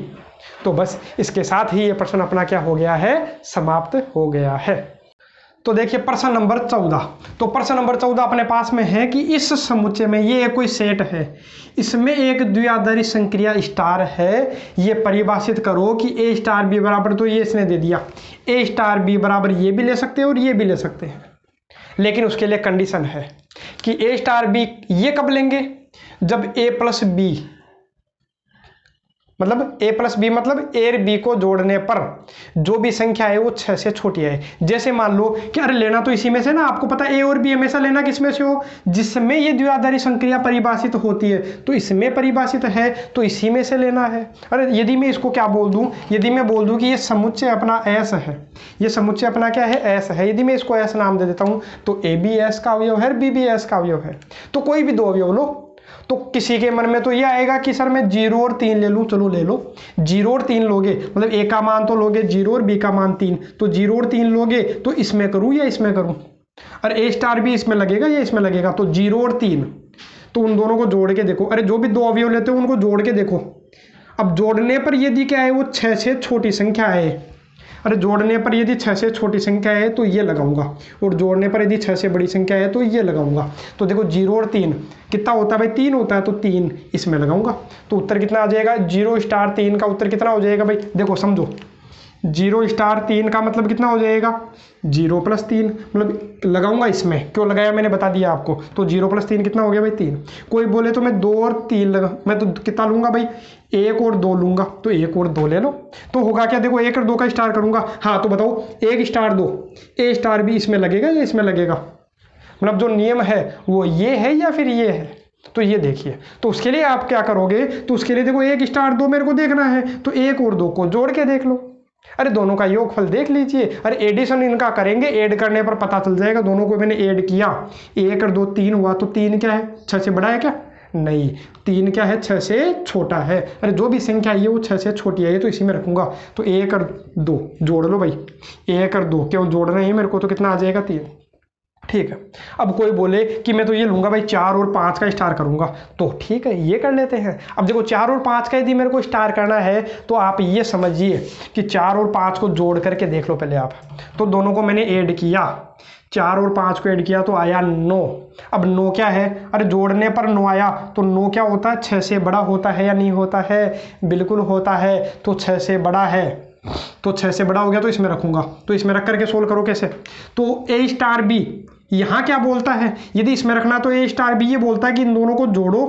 तो बस इसके साथ ही ये प्रश्न अपना क्या हो गया है, समाप्त हो गया है। तो देखिए प्रश्न नंबर 14। तो प्रश्न नंबर 14 अपने पास में है कि इस समुच्चय में, ये कोई सेट है, इसमें एक द्विआधारी संक्रिया स्टार है। ये परिभाषित करो कि ए स्टार बी बराबर, तो ये इसने दे दिया ए स्टार बी बराबर, ये भी ले सकते हैं और ये भी ले सकते हैं। लेकिन उसके लिए कंडीशन है कि ए स्टार बी ये कब लेंगे, जब ए प्लस बी, मतलब a प्लस बी मतलब ए और बी को जोड़ने पर जो भी संख्या है वो 6 से छोटी है। जैसे मान लो कि अरे लेना तो इसी में से ना, आपको पता है a और b हमेशा लेना किस में से हो, जिसमें ये द्विआधारी संक्रिया परिभाषित होती है। तो इसमें परिभाषित है तो इसी में से लेना है। अरे यदि मैं इसको क्या बोल दूं, यदि मैं बोल दूं कि ये समुच्चय अपना S है, ये समुच्चय अपना क्या है, S है। यदि मैं इसको S नाम दे देता हूँ तो a भी S का अवयव है, b भी S का अवयव है। तो कोई भी 2 अवयव लो, तो किसी के मन में तो ये आएगा कि सर मैं 0 और 3 ले लूँ। चलो ले लो, 0 और 3 लोगे, मतलब ए का मान तो लोगे 0 और बी का मान 3, तो 0 और 3 लोगे तो इसमें करूँ या इसमें करूँ। और ए स्टार भी इसमें लगेगा या इसमें लगेगा, तो 0 और 3, तो उन दोनों को जोड़ के देखो। अरे जो भी 2 अवयव लेते हो उनको जोड़ के देखो। अब जोड़ने पर यदि क्या है, वो 6 से छोटी संख्या है। अरे जोड़ने पर यदि 6 से छोटी संख्या है तो ये लगाऊंगा, और जोड़ने पर यदि 6 से बड़ी संख्या है तो ये लगाऊंगा। तो देखो 0 और 3 कितना होता है भाई, 3 होता है, तो 3 इसमें लगाऊंगा। तो उत्तर कितना आ जाएगा, 0 स्टार 3 का उत्तर कितना हो जाएगा भाई, देखो समझो, 0 स्टार 3 का मतलब कितना हो जाएगा, 0 प्लस 3, मतलब लगाऊंगा इसमें। क्यों लगाया मैंने बता दिया आपको। तो 0 प्लस 3 कितना हो गया भाई, 3। कोई बोले तो मैं 2 और 3 लगा, मैं तो कितना लूंगा भाई, 1 और 2 लूंगा। तो 1 और 2 ले लो। तो होगा क्या, देखो 1 और 2 का स्टार करूंगा। हाँ तो बताओ 1 स्टार 2, ए स्टार भी इसमें लगेगा या इसमें लगेगा, मतलब जो नियम है वो ये है या फिर ये है। तो ये देखिए, तो उसके लिए आप क्या करोगे, तो उसके लिए देखो 1 स्टार 2 मेरे को देखना है, तो 1 और 2 को जोड़ के देख लो। अरे दोनों का योगफल देख लीजिए। अरे एडिशन इनका करेंगे, ऐड करने पर पता चल जाएगा। दोनों को मैंने ऐड किया, 1 और 2 3 हुआ, तो 3 क्या है, 6 से बड़ा है क्या, नहीं। 3 क्या है, 6 से छोटा है। अरे जो भी संख्या है वो 6 से छोटी है, तो इसी में रखूंगा। तो 1 और 2 जोड़ लो भाई, 1 और 2 क्यों जोड़ रहे हैं मेरे को, तो कितना आ जाएगा, 3। ठीक है। अब कोई बोले कि मैं तो ये लूंगा भाई 4 और 5 का स्टार करूंगा, तो ठीक है ये कर लेते हैं। अब देखो 4 और 5 का यदि मेरे को स्टार करना है तो आप ये समझिए कि 4 और 5 को जोड़ करके देख लो पहले आप। तो दोनों को मैंने ऐड किया, 4 और 5 को ऐड किया तो आया 9। अब 9 क्या है, अरे जोड़ने पर 9 आया, तो 9 क्या होता है, 6 से बड़ा होता है या नहीं होता है, बिल्कुल होता है। तो 6 से बड़ा है, तो 6 से बड़ा हो गया, तो इसमें रखूंगा। तो इसमें रख करके सोल्व करो कैसे, तो ए स्टार बी यहाँ क्या बोलता है, यदि इसमें रखना तो ए स्टार बी ये बोलता है कि इन दोनों को जोड़ो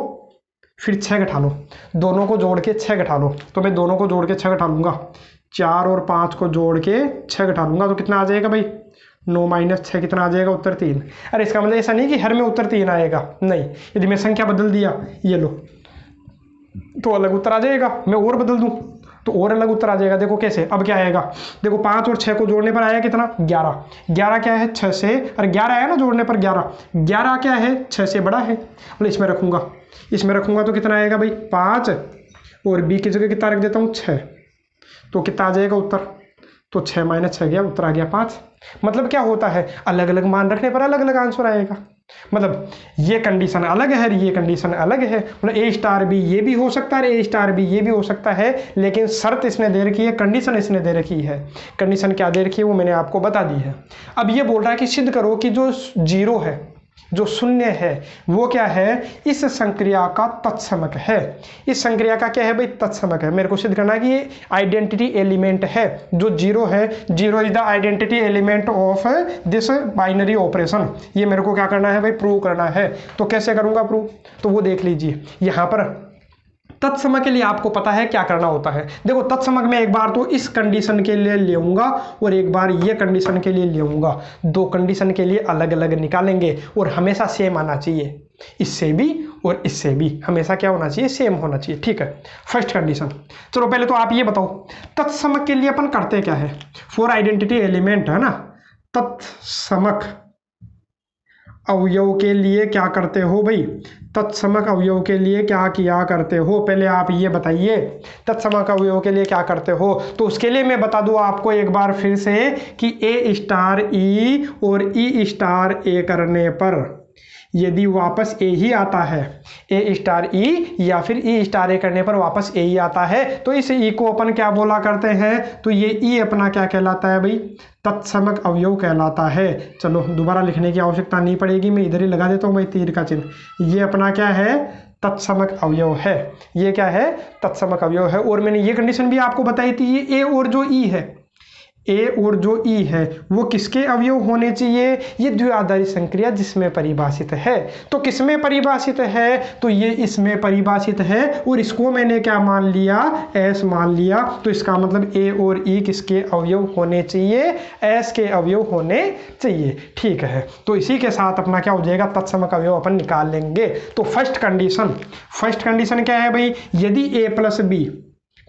फिर 6 घटा लो, दोनों को जोड़ के 6 घटा लो। तो मैं दोनों को जोड़ के 6 घटा लूंगा, 4 और 5 को जोड़ के 6 घटा लूंगा, तो कितना आ जाएगा भाई 9 माइनस 6 कितना आ जाएगा, उत्तर 3। अरे इसका मतलब ऐसा नहीं कि हर में उत्तर 3 आएगा, नहीं, यदि मैं संख्या बदल दिया, ये लो, तो अलग उत्तर आ जाएगा। मैं और बदल दूं तो और अलग उत्तर आ जाएगा। देखो कैसे, अब क्या आएगा, देखो 5 और 6 को जोड़ने पर आया कितना, 11। 11 क्या है, 6 से, और 11 आया ना जोड़ने पर 11, 11 क्या है, 6 से बड़ा है। मतलब इसमें रखूंगा, इसमें रखूंगा तो कितना आएगा भाई, 5, और बी की जगह कितना रख देता हूँ, 6, तो कितना आ जाएगा उत्तर, तो 6 माइनस 6 गया, उत्तर आ गया 5। मतलब क्या होता है, अलग अलग मान रखने पर अलग अलग आंसर आएगा। मतलब ये कंडीशन अलग है, ये कंडीशन अलग है। मतलब ए स्टार बी ये भी हो सकता है, ए स्टार बी ये भी हो सकता है, लेकिन शर्त इसने दे रखी है, कंडीशन इसने दे रखी है। कंडीशन क्या दे रखी है वो मैंने आपको बता दी है। अब ये बोल रहा है कि सिद्ध करो कि जो 0 है, जो 0 है, वो क्या है, इस संक्रिया का तत्समक है। इस संक्रिया का क्या है भाई, तत्समक है। मेरे को सिद्ध करना है कि ये आइडेंटिटी एलिमेंट है। जो 0 है, 0 is the identity element of this binary operation. ये मेरे को क्या करना है भाई, प्रूव करना है। तो कैसे करूंगा प्रूव, तो वो देख लीजिए। यहाँ पर तत्समक के लिए आपको पता है क्या करना होता है। देखो तत्समक में एक बार तो इस कंडीशन के लिए लेऊंगा और एक बार ये कंडीशन के लिए लेऊंगा। दो कंडीशन के लिए अलग अलग निकालेंगे और हमेशा सेम आना चाहिए, इससे भी और इससे भी हमेशा क्या होना चाहिए, सेम होना चाहिए। ठीक है, फर्स्ट कंडीशन। चलो पहले तो आप ये बताओ तत्समक के लिए अपन करते क्या है, फॉर आइडेंटिटी एलिमेंट है ना, तत्समक अवयव के लिए क्या करते हो भाई, तत्समक अवयव के लिए क्या किया करते हो, पहले आप ये बताइए। तत्समक अवयव के लिए क्या करते हो, तो उसके लिए मैं बता दूं आपको एक बार फिर से कि ए स्टार ई और ई स्टार ए करने पर यदि वापस ए ही आता है, ए स्टार ई या फिर ई स्टार ए करने पर वापस ए ही आता है, तो इस ई को अपन क्या बोला करते हैं, तो ये ई अपना क्या कहलाता है भाई, तत्समक अवयव कहलाता है। चलो दोबारा लिखने की आवश्यकता नहीं पड़ेगी, मैं इधर ही लगा देता हूँ भाई तीर का चिन्ह। ये अपना क्या है, तत्समक अवयव है। ये क्या है, तत्समक अवयव है। और मैंने ये कंडीशन भी आपको बताई थी, ये ए और जो ई है, ए और जो ई है वो किसके अवयव होने चाहिए, ये द्विआधारी संक्रिया जिसमें परिभाषित है। तो किसमें परिभाषित है, तो ये इसमें परिभाषित है और इसको मैंने क्या मान लिया, एस मान लिया। तो इसका मतलब ए और ई किसके अवयव होने चाहिए, एस के अवयव होने चाहिए। ठीक है, तो इसी के साथ अपना क्या हो जाएगा, तत्समक अवयव अपन निकाल लेंगे। तो फर्स्ट कंडीशन क्या है भाई, यदि ए प्लस बी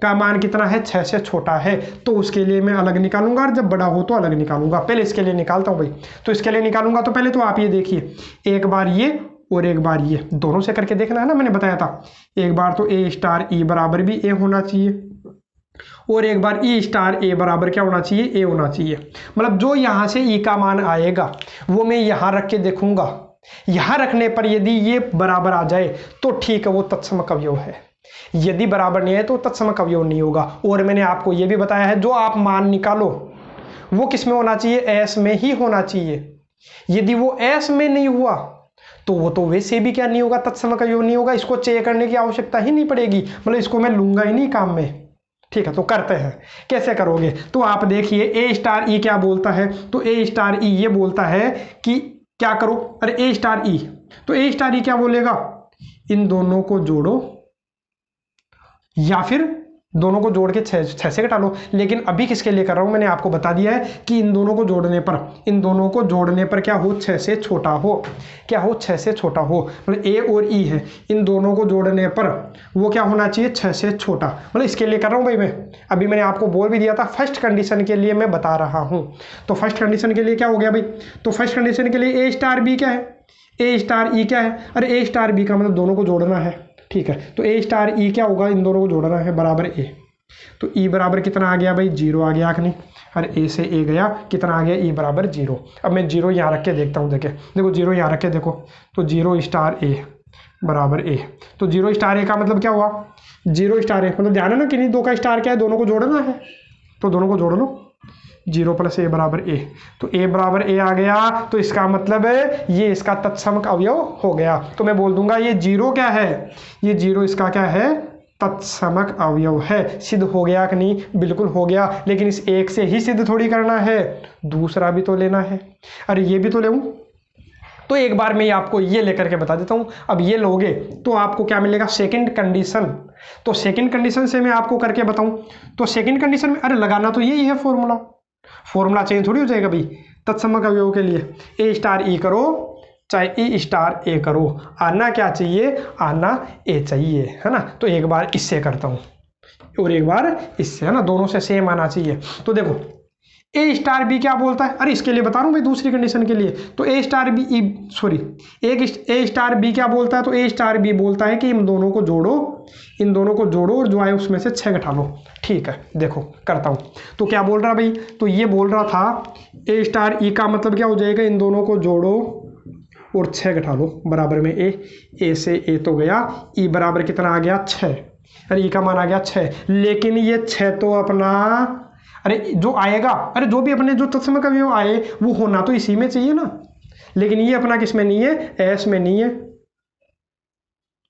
का मान कितना है, 6 से छोटा है, तो उसके लिए मैं अलग निकालूंगा और जब बड़ा हो तो अलग निकालूंगा। पहले इसके लिए निकालता हूं भाई, तो इसके लिए निकालूंगा तो पहले तो आप ये देखिए, एक बार ये और एक बार ये, दोनों से करके देखना है ना, मैंने बताया था। एक बार तो ए स्टार ई बराबर भी ए होना चाहिए और एक बार ई स्टार ए बराबर क्या होना चाहिए, ए होना चाहिए। मतलब जो यहाँ से ई का मान आएगा वो मैं यहाँ रख के देखूंगा, यहाँ रखने पर यदि ये बराबर आ जाए तो ठीक है, वो तत्समक अवयव है। यदि बराबर नहीं है तो तत्समक अवयव नहीं होगा। और मैंने आपको यह भी बताया है, जो आप मान निकालो वो किस में होना चाहिए, एस में ही होना चाहिए। यदि वो एस में नहीं हुआ तो वो तो वैसे भी क्या नहीं होगा, तत्समक अवयव नहीं होगा। इसको चेक करने की आवश्यकता ही नहीं पड़ेगी, मतलब इसको मैं लूंगा ही नहीं काम में। ठीक है, तो करते हैं, कैसे करोगे, तो आप देखिए ए स्टार ई क्या बोलता है, तो ए स्टार ई ये बोलता है कि क्या करो, अरे ए स्टार ई, तो ए स्टार ई क्या बोलेगा, इन दोनों को जोड़ो या फिर दोनों को जोड़ के 6 से घटा लो। लेकिन अभी किसके लिए कर रहा हूं, मैंने आपको बता दिया है कि इन दोनों को जोड़ने पर क्या हो, 6 से छोटा हो, क्या हो, 6 से छोटा हो। मतलब ए और ई है, इन दोनों को जोड़ने पर वो क्या होना चाहिए, 6 से छोटा। मतलब इसके लिए कर रहा हूं भाई मैं, अभी मैंने आपको बोल भी दिया था, फर्स्ट कंडीशन के लिए मैं बता रहा हूं। तो फर्स्ट कंडीशन के लिए क्या हो गया भाई, तो फर्स्ट कंडीशन के लिए ए स्टार बी क्या है, ए स्टार ई क्या है, अरे ए स्टार बी का मतलब दोनों को जोड़ना है। ठीक है, तो ए स्टार ई क्या होगा, इन दोनों को जोड़ना है, बराबर ए। तो ई बराबर कितना आ गया भाई, 0 आ गया कि नहीं, अरे ए से ए गया, कितना आ गया, ई बराबर 0। अब मैं 0 यहाँ रख के देखता हूँ, देखो 0 यहाँ रख के देखो, तो 0 स्टार ए बराबर ए। तो 0 स्टार ए का मतलब क्या हुआ, 0 स्टार ए मतलब ध्यान है ना, किन्हीं दो का स्टार क्या है, दोनों को जोड़ना है, तो दोनों को जोड़ लो, 0 + a बराबर a। तो a बराबर a आ गया, तो इसका मतलब है ये इसका तत्समक अवयव हो गया। तो मैं बोल दूंगा ये 0 क्या है, ये 0 इसका क्या है, तत्समक अवयव है। सिद्ध हो गया कि नहीं, बिल्कुल हो गया। लेकिन इस एक से ही सिद्ध थोड़ी करना है, दूसरा भी तो लेना है, अरे ये भी तो ले। तो एक बार मैं आपको ये लेकर के बता देता हूँ। अब ये लोगे तो आपको क्या मिलेगा, सेकंड कंडीशन। तो सेकंड कंडीशन से मैं आपको करके बताऊं, तो सेकंड कंडीशन में अरे लगाना तो यही है फॉर्मूला चेंज थोड़ी हो जाएगा भाई। तत्समक अवयव के लिए ए स्टार ई करो चाहे ई स्टार ए करो, आना क्या चाहिए, आना ए चाहिए, है ना। तो एक बार इससे करता हूँ और एक बार इससे, है ना, दोनों से सेम आना चाहिए। तो देखो ए स्टार बी क्या बोलता है, अरे इसके लिए बता रहा हूँ भाई दूसरी कंडीशन के लिए। तो ए स्टार बी ए स्टार बी क्या बोलता है, तो ए स्टार बी बोलता है कि इन दोनों को जोड़ो और जो आए उसमें से 6 घटा लो। ठीक है, देखो करता हूँ। तो क्या बोल रहा भाई, तो ये बोल रहा था ए स्टार ई का मतलब क्या हो जाएगा, इन दोनों को जोड़ो और 6 घटा लो, बराबर में ए से ए तो गया, ई बराबर कितना आ गया 6, अरे ई का मान आ गया 6। लेकिन ये 6 तो अपना, अरे जो आएगा, अरे जो भी अपने जो तत्समक अवयव आए वो होना तो इसी में चाहिए ना, लेकिन ये अपना किस में नहीं है, एस में नहीं है।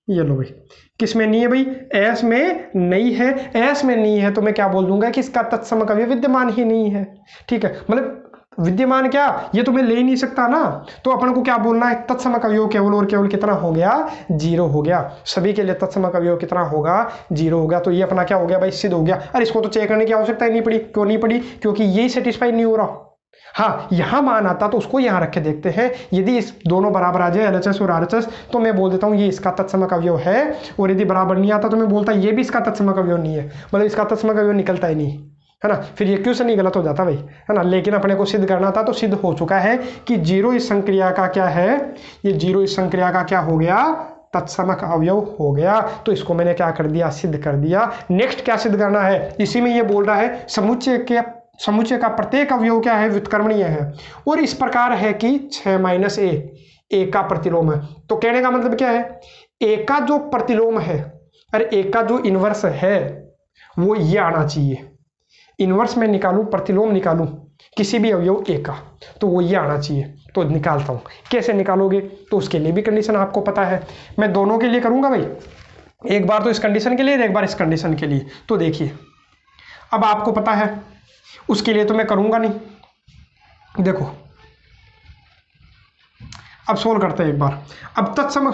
ये लो भाई, किस में नहीं है भाई, एस में नहीं है। एस में नहीं है तो मैं क्या बोल दूंगा कि इसका तत्समक अवयव विद्यमान ही नहीं है। ठीक है, मतलब विद्यमान क्या, ये तो मैं ले ही नहीं सकता ना। तो अपन को क्या बोलना है, तत्समक अवयव केवल और केवल कितना हो गया, 0 हो गया। सभी के लिए तत्समक अवयव कितना होगा, 0 हो गया। तो ये अपना क्या हो गया भाई, सिद्ध हो गया। अरे इसको तो चेक करने की आवश्यकता ही नहीं पड़ी। क्यों नहीं पड़ी, क्योंकि यही सेटिस्फाई नहीं हो रहा। हाँ, यहाँ मान आता तो उसको यहाँ रख के देखते हैं। यदि इस दोनों बराबर आ जाए LHS और RHS तो मैं बोल देता हूँ ये इसका तत्समक अवयव है, और यदि बराबर नहीं आता तो मैं बोलता ये भी इसका तत्समक अवयव नहीं है, मतलब इसका तत्समक अवयव निकलता ही नहीं, है ना। फिर ये क्यों से नहीं गलत हो जाता भाई, है ना। लेकिन अपने को सिद्ध करना था तो सिद्ध हो चुका है कि 0 इस संक्रिया का क्या है, ये 0 इस संक्रिया का क्या हो गया, तत्समक अवयव हो गया। तो इसको मैंने क्या कर दिया, सिद्ध कर दिया। नेक्स्ट क्या सिद्ध करना है, इसी में ये बोल रहा है समुच्चय का प्रत्येक अवयव क्या है, व्युत्क्रमणीय है और इस प्रकार है कि 6 - ए का प्रतिलोम है। तो कहने का मतलब क्या है, ए का जो प्रतिलोम है, अरे ए का जो इनवर्स है वो ये आना चाहिए। इनवर्स में निकालूं, प्रतिलोम निकालूं किसी भी अवयव ए का, तो वो ये आना चाहिए। तो निकालता हूँ। कैसे निकालोगे, तो उसके लिए भी कंडीशन आपको पता है। मैं दोनों के लिए करूँगा भाई, एक बार तो इस कंडीशन के लिए और एक बार इस कंडीशन के लिए। तो देखिए अब आपको पता है, उसके लिए तो मैं करूँगा नहीं। देखो अब सोल्व करते हैं एक बार। अब तत्समक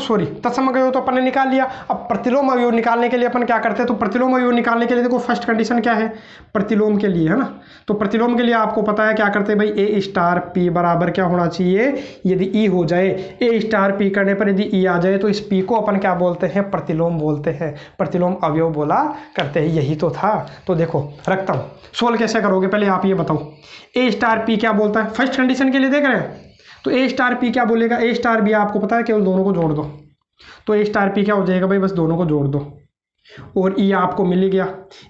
अवयव तो अपन ने निकाल लिया। अब प्रतिलोम अवयव निकालने के लिए अपन क्या करते हैं, तो प्रतिलोम अवयव निकालने के लिए देखो फर्स्ट कंडीशन क्या है, प्रतिलोम के लिए, है ना। तो प्रतिलोम के लिए आपको पता है क्या करते हैं भाई, ए स्टार पी बराबर क्या होना चाहिए, यदि ई हो जाए, ए स्टार पी करने पर यदि ई आ जाए तो इस पी को अपन क्या बोलते हैं, प्रतिलोम बोलते हैं, प्रतिलोम अवयव बोला करते हैं। यही तो था। तो देखो रखता हूँ, सोल्व कैसे करोगे पहले आप ये बताओ। ए स्टार पी क्या बोलता है, फर्स्ट कंडीशन के लिए देख रहे हैं, तो ए स्टार पी क्या बोलेगा, ए स्टार बी आपको पता है केवल दोनों को जोड़ दो। तो ए स्टार पी क्या हो जाएगा भाई, बस दोनों को जोड़ दो और ई आपको मिल गया।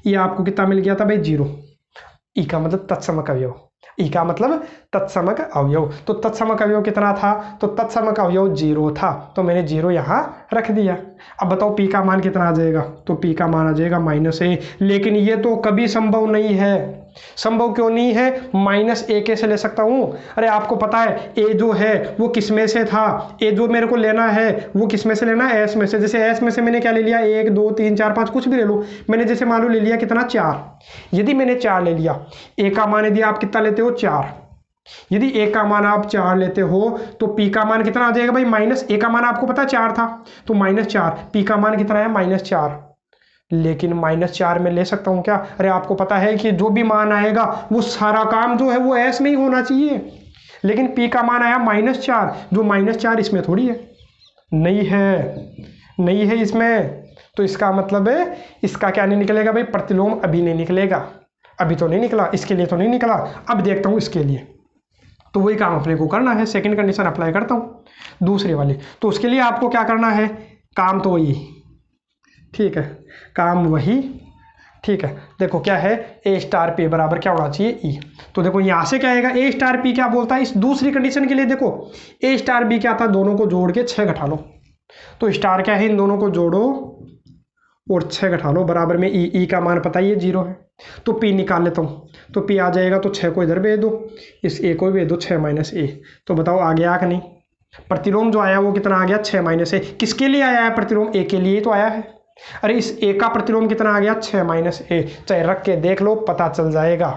ई आपको कितना मिल गया था भाई, 0। ई का मतलब तत्समक अवयव, ई का मतलब तत्समक अवयव। तो तत्समक अवयव कितना था, तो तत्समक अवयव 0 था। तो मैंने 0 यहाँ रख दिया। अब बताओ पी का मान कितना आ जाएगा, तो पी का मान आ जाएगा -a। लेकिन ये तो कभी संभव नहीं है। संभव क्यों नहीं है, -a कैसे ले सकता हूँ, अरे आपको पता है ए जो है वो किस में से था, ए जो मेरे को लेना है वो किस में से लेना है, एस में से। जैसे एस में से मैंने क्या ले लिया, 1 2 3 4 5 कुछ भी ले लो। मैंने जैसे मान लो ले लिया कितना, 4। यदि मैंने 4 ले लिया, ए का मान यदि आप कितना लेते हो, 4। यदि ए का मान आप 4 लेते हो तो पी का मान कितना आ जाएगा भाई, ए का मान आपको पता है 4 था, तो -4। पी का मान कितना है, -4। लेकिन -4 में ले सकता हूँ क्या, अरे आपको पता है कि जो भी मान आएगा वो सारा काम जो है वो एस में ही होना चाहिए। लेकिन पी का मान आया -4, जो -4 इसमें थोड़ी है, नहीं है इसमें। तो इसका मतलब है इसका क्या नहीं निकलेगा भाई, प्रतिलोम अभी नहीं निकलेगा। अभी तो नहीं निकला, इसके लिए तो नहीं निकला। अब देखता हूँ इसके लिए, तो वही काम अपने को करना है। सेकंड कंडीशन अप्लाई करता हूँ दूसरे वाली। तो उसके लिए आपको क्या करना है, काम तो वही, ठीक है, काम वही, ठीक है। देखो क्या है, ए स्टार पी बराबर क्या होना चाहिए, ई। तो देखो यहाँ से क्या आएगा, ए स्टार पी क्या बोलता है इस दूसरी कंडीशन के लिए, देखो ए स्टार बी क्या था, दोनों को जोड़ के 6 घटा लो। तो स्टार क्या है, इन दोनों को जोड़ो और 6 घटा लो, बराबर में ई। ई का मान पता ही है 0 है। तो पी निकाल लेता हूँ, तो पी आ जाएगा, तो 6 को इधर भेज दो, इस ए को भेज दो, 6 - a। तो बताओ आ गया कि नहीं, प्रतिलोम जो आया वो कितना आ गया, 6 - a। किसके लिए आया है प्रतिलोम, ए के लिए ही तो आया है। अरे इस ए का प्रतिलोम कितना आ गया, 6 - a। चाहे रख के देख लो, पता चल जाएगा,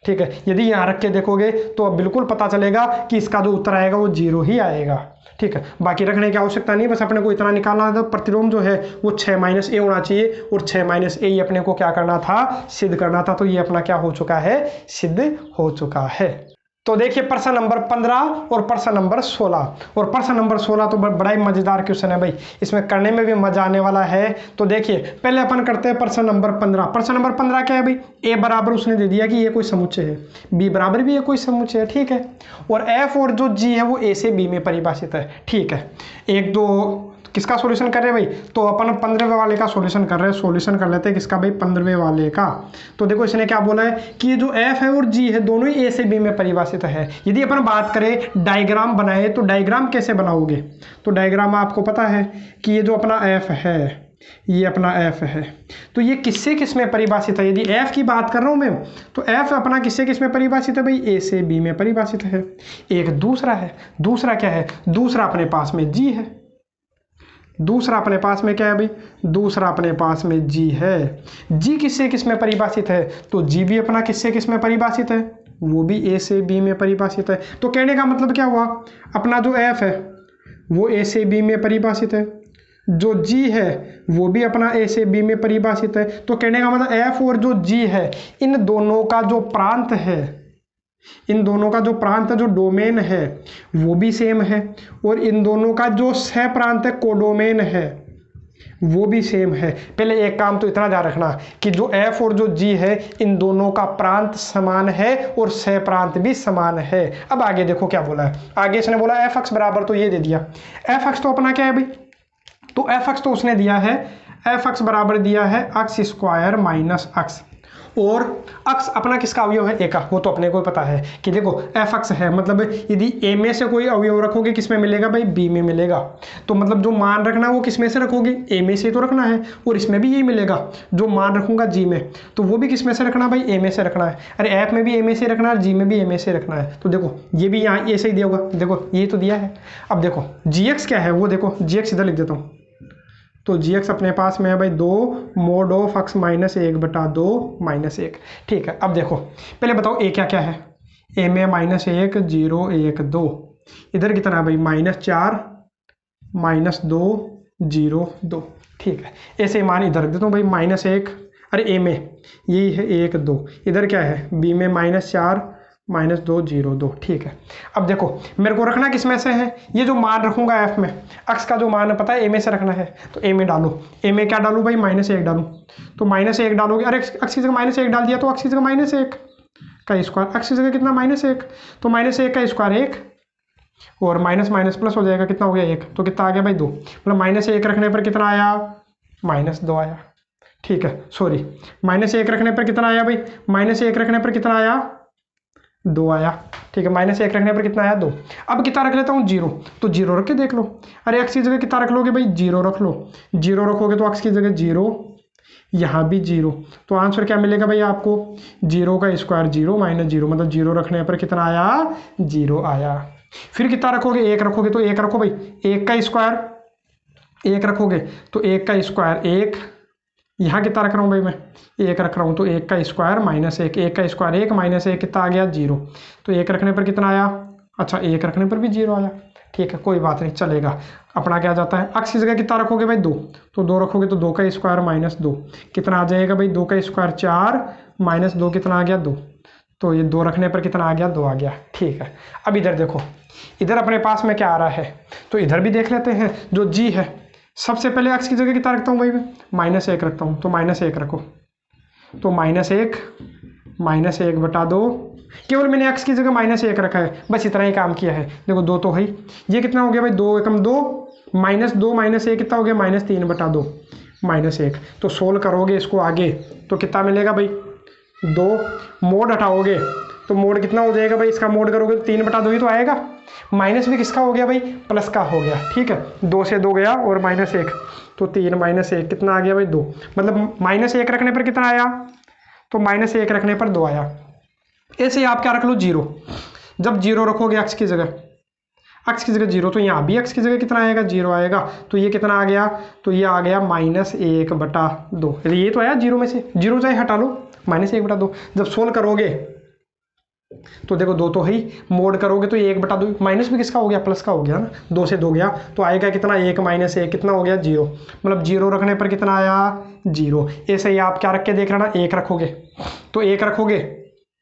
ठीक है। यदि यहाँ रख के देखोगे तो अब बिल्कुल पता चलेगा कि इसका जो उत्तर आएगा वो 0 ही आएगा, ठीक है। बाकी रखने की आवश्यकता नहीं, बस अपने को इतना निकालना है। तो प्रतिलोम जो है वो 6 - a होना चाहिए, और 6 - a ही अपने को क्या करना था, सिद्ध करना था। तो ये अपना क्या हो चुका है, सिद्ध हो चुका है। तो देखिए प्रश्न नंबर 15 और प्रश्न नंबर 16, और प्रश्न नंबर 16 तो बड़ा ही मजेदार क्वेश्चन है भाई, इसमें करने में भी मजा आने वाला है। तो देखिए पहले अपन करते हैं प्रश्न नंबर 15। प्रश्न नंबर 15 क्या है भाई, ए बराबर उसने दे दिया कि ये कोई समुच्चय है, बी बराबर भी ये कोई समुच्चय है, ठीक है, और एफ और जो जी है वो ए से बी में परिभाषित है, ठीक है। एक दो किसका सॉल्यूशन कर रहे हैं भाई, तो अपन 15वें वाले का सॉल्यूशन कर रहे हैं, सॉल्यूशन कर लेते हैं किसका भाई, 15वें वाले का। तो देखो इसने क्या बोला है कि ये जो एफ है और जी है दोनों ही ए से बी में परिभाषित है। यदि अपन बात करें डायग्राम बनाए तो डायग्राम कैसे बनाओगे, तो डायग्राम आपको पता है कि ये जो अपना एफ है, ये अपना एफ है, तो ये किससे किस में परिभाषित है। यदि एफ की बात कर रहा हूं मैं तो एफ अपना किससे किस में परिभाषित है भाई, ए से बी में परिभाषित है। एक दूसरा है, दूसरा क्या है, दूसरा अपने पास में जी है, दूसरा अपने पास में क्या है भाई, दूसरा अपने पास में जी है। जी किससे किस में परिभाषित है, तो जी भी अपना किससे किस में परिभाषित है, वो भी ए से बी में परिभाषित है। तो कहने का मतलब क्या हुआ, अपना जो एफ है वो ए से बी में परिभाषित है, जो जी है वो भी अपना ए से बी में परिभाषित है। तो कहने का मतलब एफ और जो जी है इन दोनों का जो प्रांत है, इन दोनों का जो प्रांत है, जो डोमेन है वो भी सेम है, और इन दोनों का जो सह प्रांत है, कोडोमेन है, वो भी सेम है। पहले एक काम तो इतना ध्यान रखना कि जो एफ और जो जी है इन दोनों का प्रांत समान है और सह प्रांत भी समान है। अब आगे देखो क्या बोला है, आगे इसने बोला एफ एक्स बराबर, तो ये दे दिया एफ एक्स तो अपना क्या है भाई, तो एफ एक्स तो उसने दिया है, एफ एक्स बराबर दिया है एक्स स्क्वायर माइनस एक्स, और अक्स अपना किसका अवयव है, ए का, वो तो अपने को पता है कि देखो एफ एक्स है, मतलब यदि ए में से कोई अवयव रखोगे किस में मिलेगा भाई, बी में मिलेगा। तो मतलब जो मान रखना है वो किस में से रखोगे, ए में से तो रखना है, और इसमें भी यही मिलेगा। जो मान रखूंगा जी में तो वो भी किस में से रखना भाई, ए में से रखना है। अरे एफ में भी ए में से रखना है, जी में भी ए में से रखना है। तो देखो ये भी यहाँ ए से ही दिया होगा, देखो ये तो दिया है। अब देखो जी एक्स क्या है, वो देखो जी एक्स इधर लिख देता हूँ, तो जी एक्स अपने पास में है भाई 2 mode of x minus 1/2 minus 1, ठीक है। अब देखो पहले बताओ ए क्या क्या है, ए में -1 0 1 2, इधर कितना है भाई -4 -2 0 2, ठीक है। ऐसे मान इधर रख देता हूँ भाई -1, अरे ए में यही है 1 2, इधर क्या है बी में -4 -2 0 2, ठीक है। अब देखो मेरे को रखना किस में से है, ये जो मान रखूंगा एफ में, एक्स का जो मान है पता है ए में से रखना है, तो ए में डालो, ए में क्या डालूं भाई -1 डालूं, तो -1 डालोगे, अरे एक्स की जगह -1 डाल दिया तो एक्स की जगह -1 का स्क्वायर, एक्स की जगह कितना -1, तो -1 का स्क्वायर 1, और माइनस माइनस प्लस हो जाएगा, कितना हो गया 1, तो कितना आ गया भाई 2, मतलब -1 रखने पर कितना आया -2 आया, ठीक है। सॉरी -1 रखने पर कितना आया भाई, -1 रखने पर कितना आया 2 आया, ठीक है। -1 रखने पर कितना आया 2। अब कितना रख लेता हूँ 0, तो 0 रख के देख लो, अरे एक्स की जगह कितना रख लोगे भाई 0 रख लो, 0 रखोगे तो एक्स की जगह 0, यहाँ भी 0, तो आंसर क्या मिलेगा भाई आपको, 0 का स्क्वायर 0 -0, मतलब 0 रखने पर कितना आया 0 आया। फिर कितना रखोगे 1 रखोगे, तो 1 रखो भाई, 1 का स्क्वायर 1 रखोगे तो 1 का स्क्वायर 1, यहाँ कितना रख रहा हूँ भाई मैं 1 रख रहा हूँ, तो 1 का स्क्वायर -1, 1 का स्क्वायर 1 -1 कितना आ गया 0, तो 1 रखने पर कितना आया, अच्छा 1 रखने पर भी 0 आया, ठीक है, कोई बात नहीं चलेगा। अपना क्या जाता है, एक्स की जगह कितना रखोगे भाई 2, तो 2 रखोगे तो 2 का स्क्वायर -2 कितना आ जाएगा भाई, 2 का स्क्वायर 4 -2 कितना आ गया 2, तो ये 2 रखने पर कितना आ गया 2 आ गया, ठीक है। अब इधर देखो, इधर अपने पास में क्या आ रहा है, तो इधर भी देख लेते हैं। जो जी है सबसे पहले एक्स की जगह कितना रखता हूँ भाई मैं -1 रखता हूँ, तो -1 रखो, तो -1 -1/2, केवल मैंने एक्स की जगह -1 रखा है, बस इतना ही काम किया है। देखो 2 तो है, ये कितना हो गया भाई 2 एकम 2 -2 -1 कितना हो गया -3/2 -1, तो सोल्व करोगे इसको आगे तो कितना मिलेगा भाई 2, मोड हटाओगे तो मोड कितना हो जाएगा भाई, इसका मोड करोगे तो 3/2 ही तो आएगा, माइनस भी किसका हो गया भाई प्लस का हो गया, ठीक है। 2 से 2 गया और -1, तो 3 -1 कितना आ गया भाई 2, मतलब -1 रखने पर कितना आया, तो -1 रखने पर 2 आया। ऐसे ही आप क्या रख लो 0, जब 0 रखोगे एक्स की जगह 0, तो यहाँ भी एक्स की जगह कितना आएगा 0 आएगा, तो ये कितना आ गया, तो ये आ गया -1/2, ये तो आया 0 में से, 0 चाहे हटा लो -1/2। जब सोल्व करोगे तो देखो 2 तो है ही, मोड करोगे तो 1/2, माइनस भी किसका हो गया प्लस का हो गया ना, 2 से 2 गया तो आएगा कितना 1 -1 कितना हो गया 0, मतलब 0 रखने पर कितना आया 0। ऐसे ही आप क्या रख के देख लेना, 1 रखोगे तो 1 रखोगे,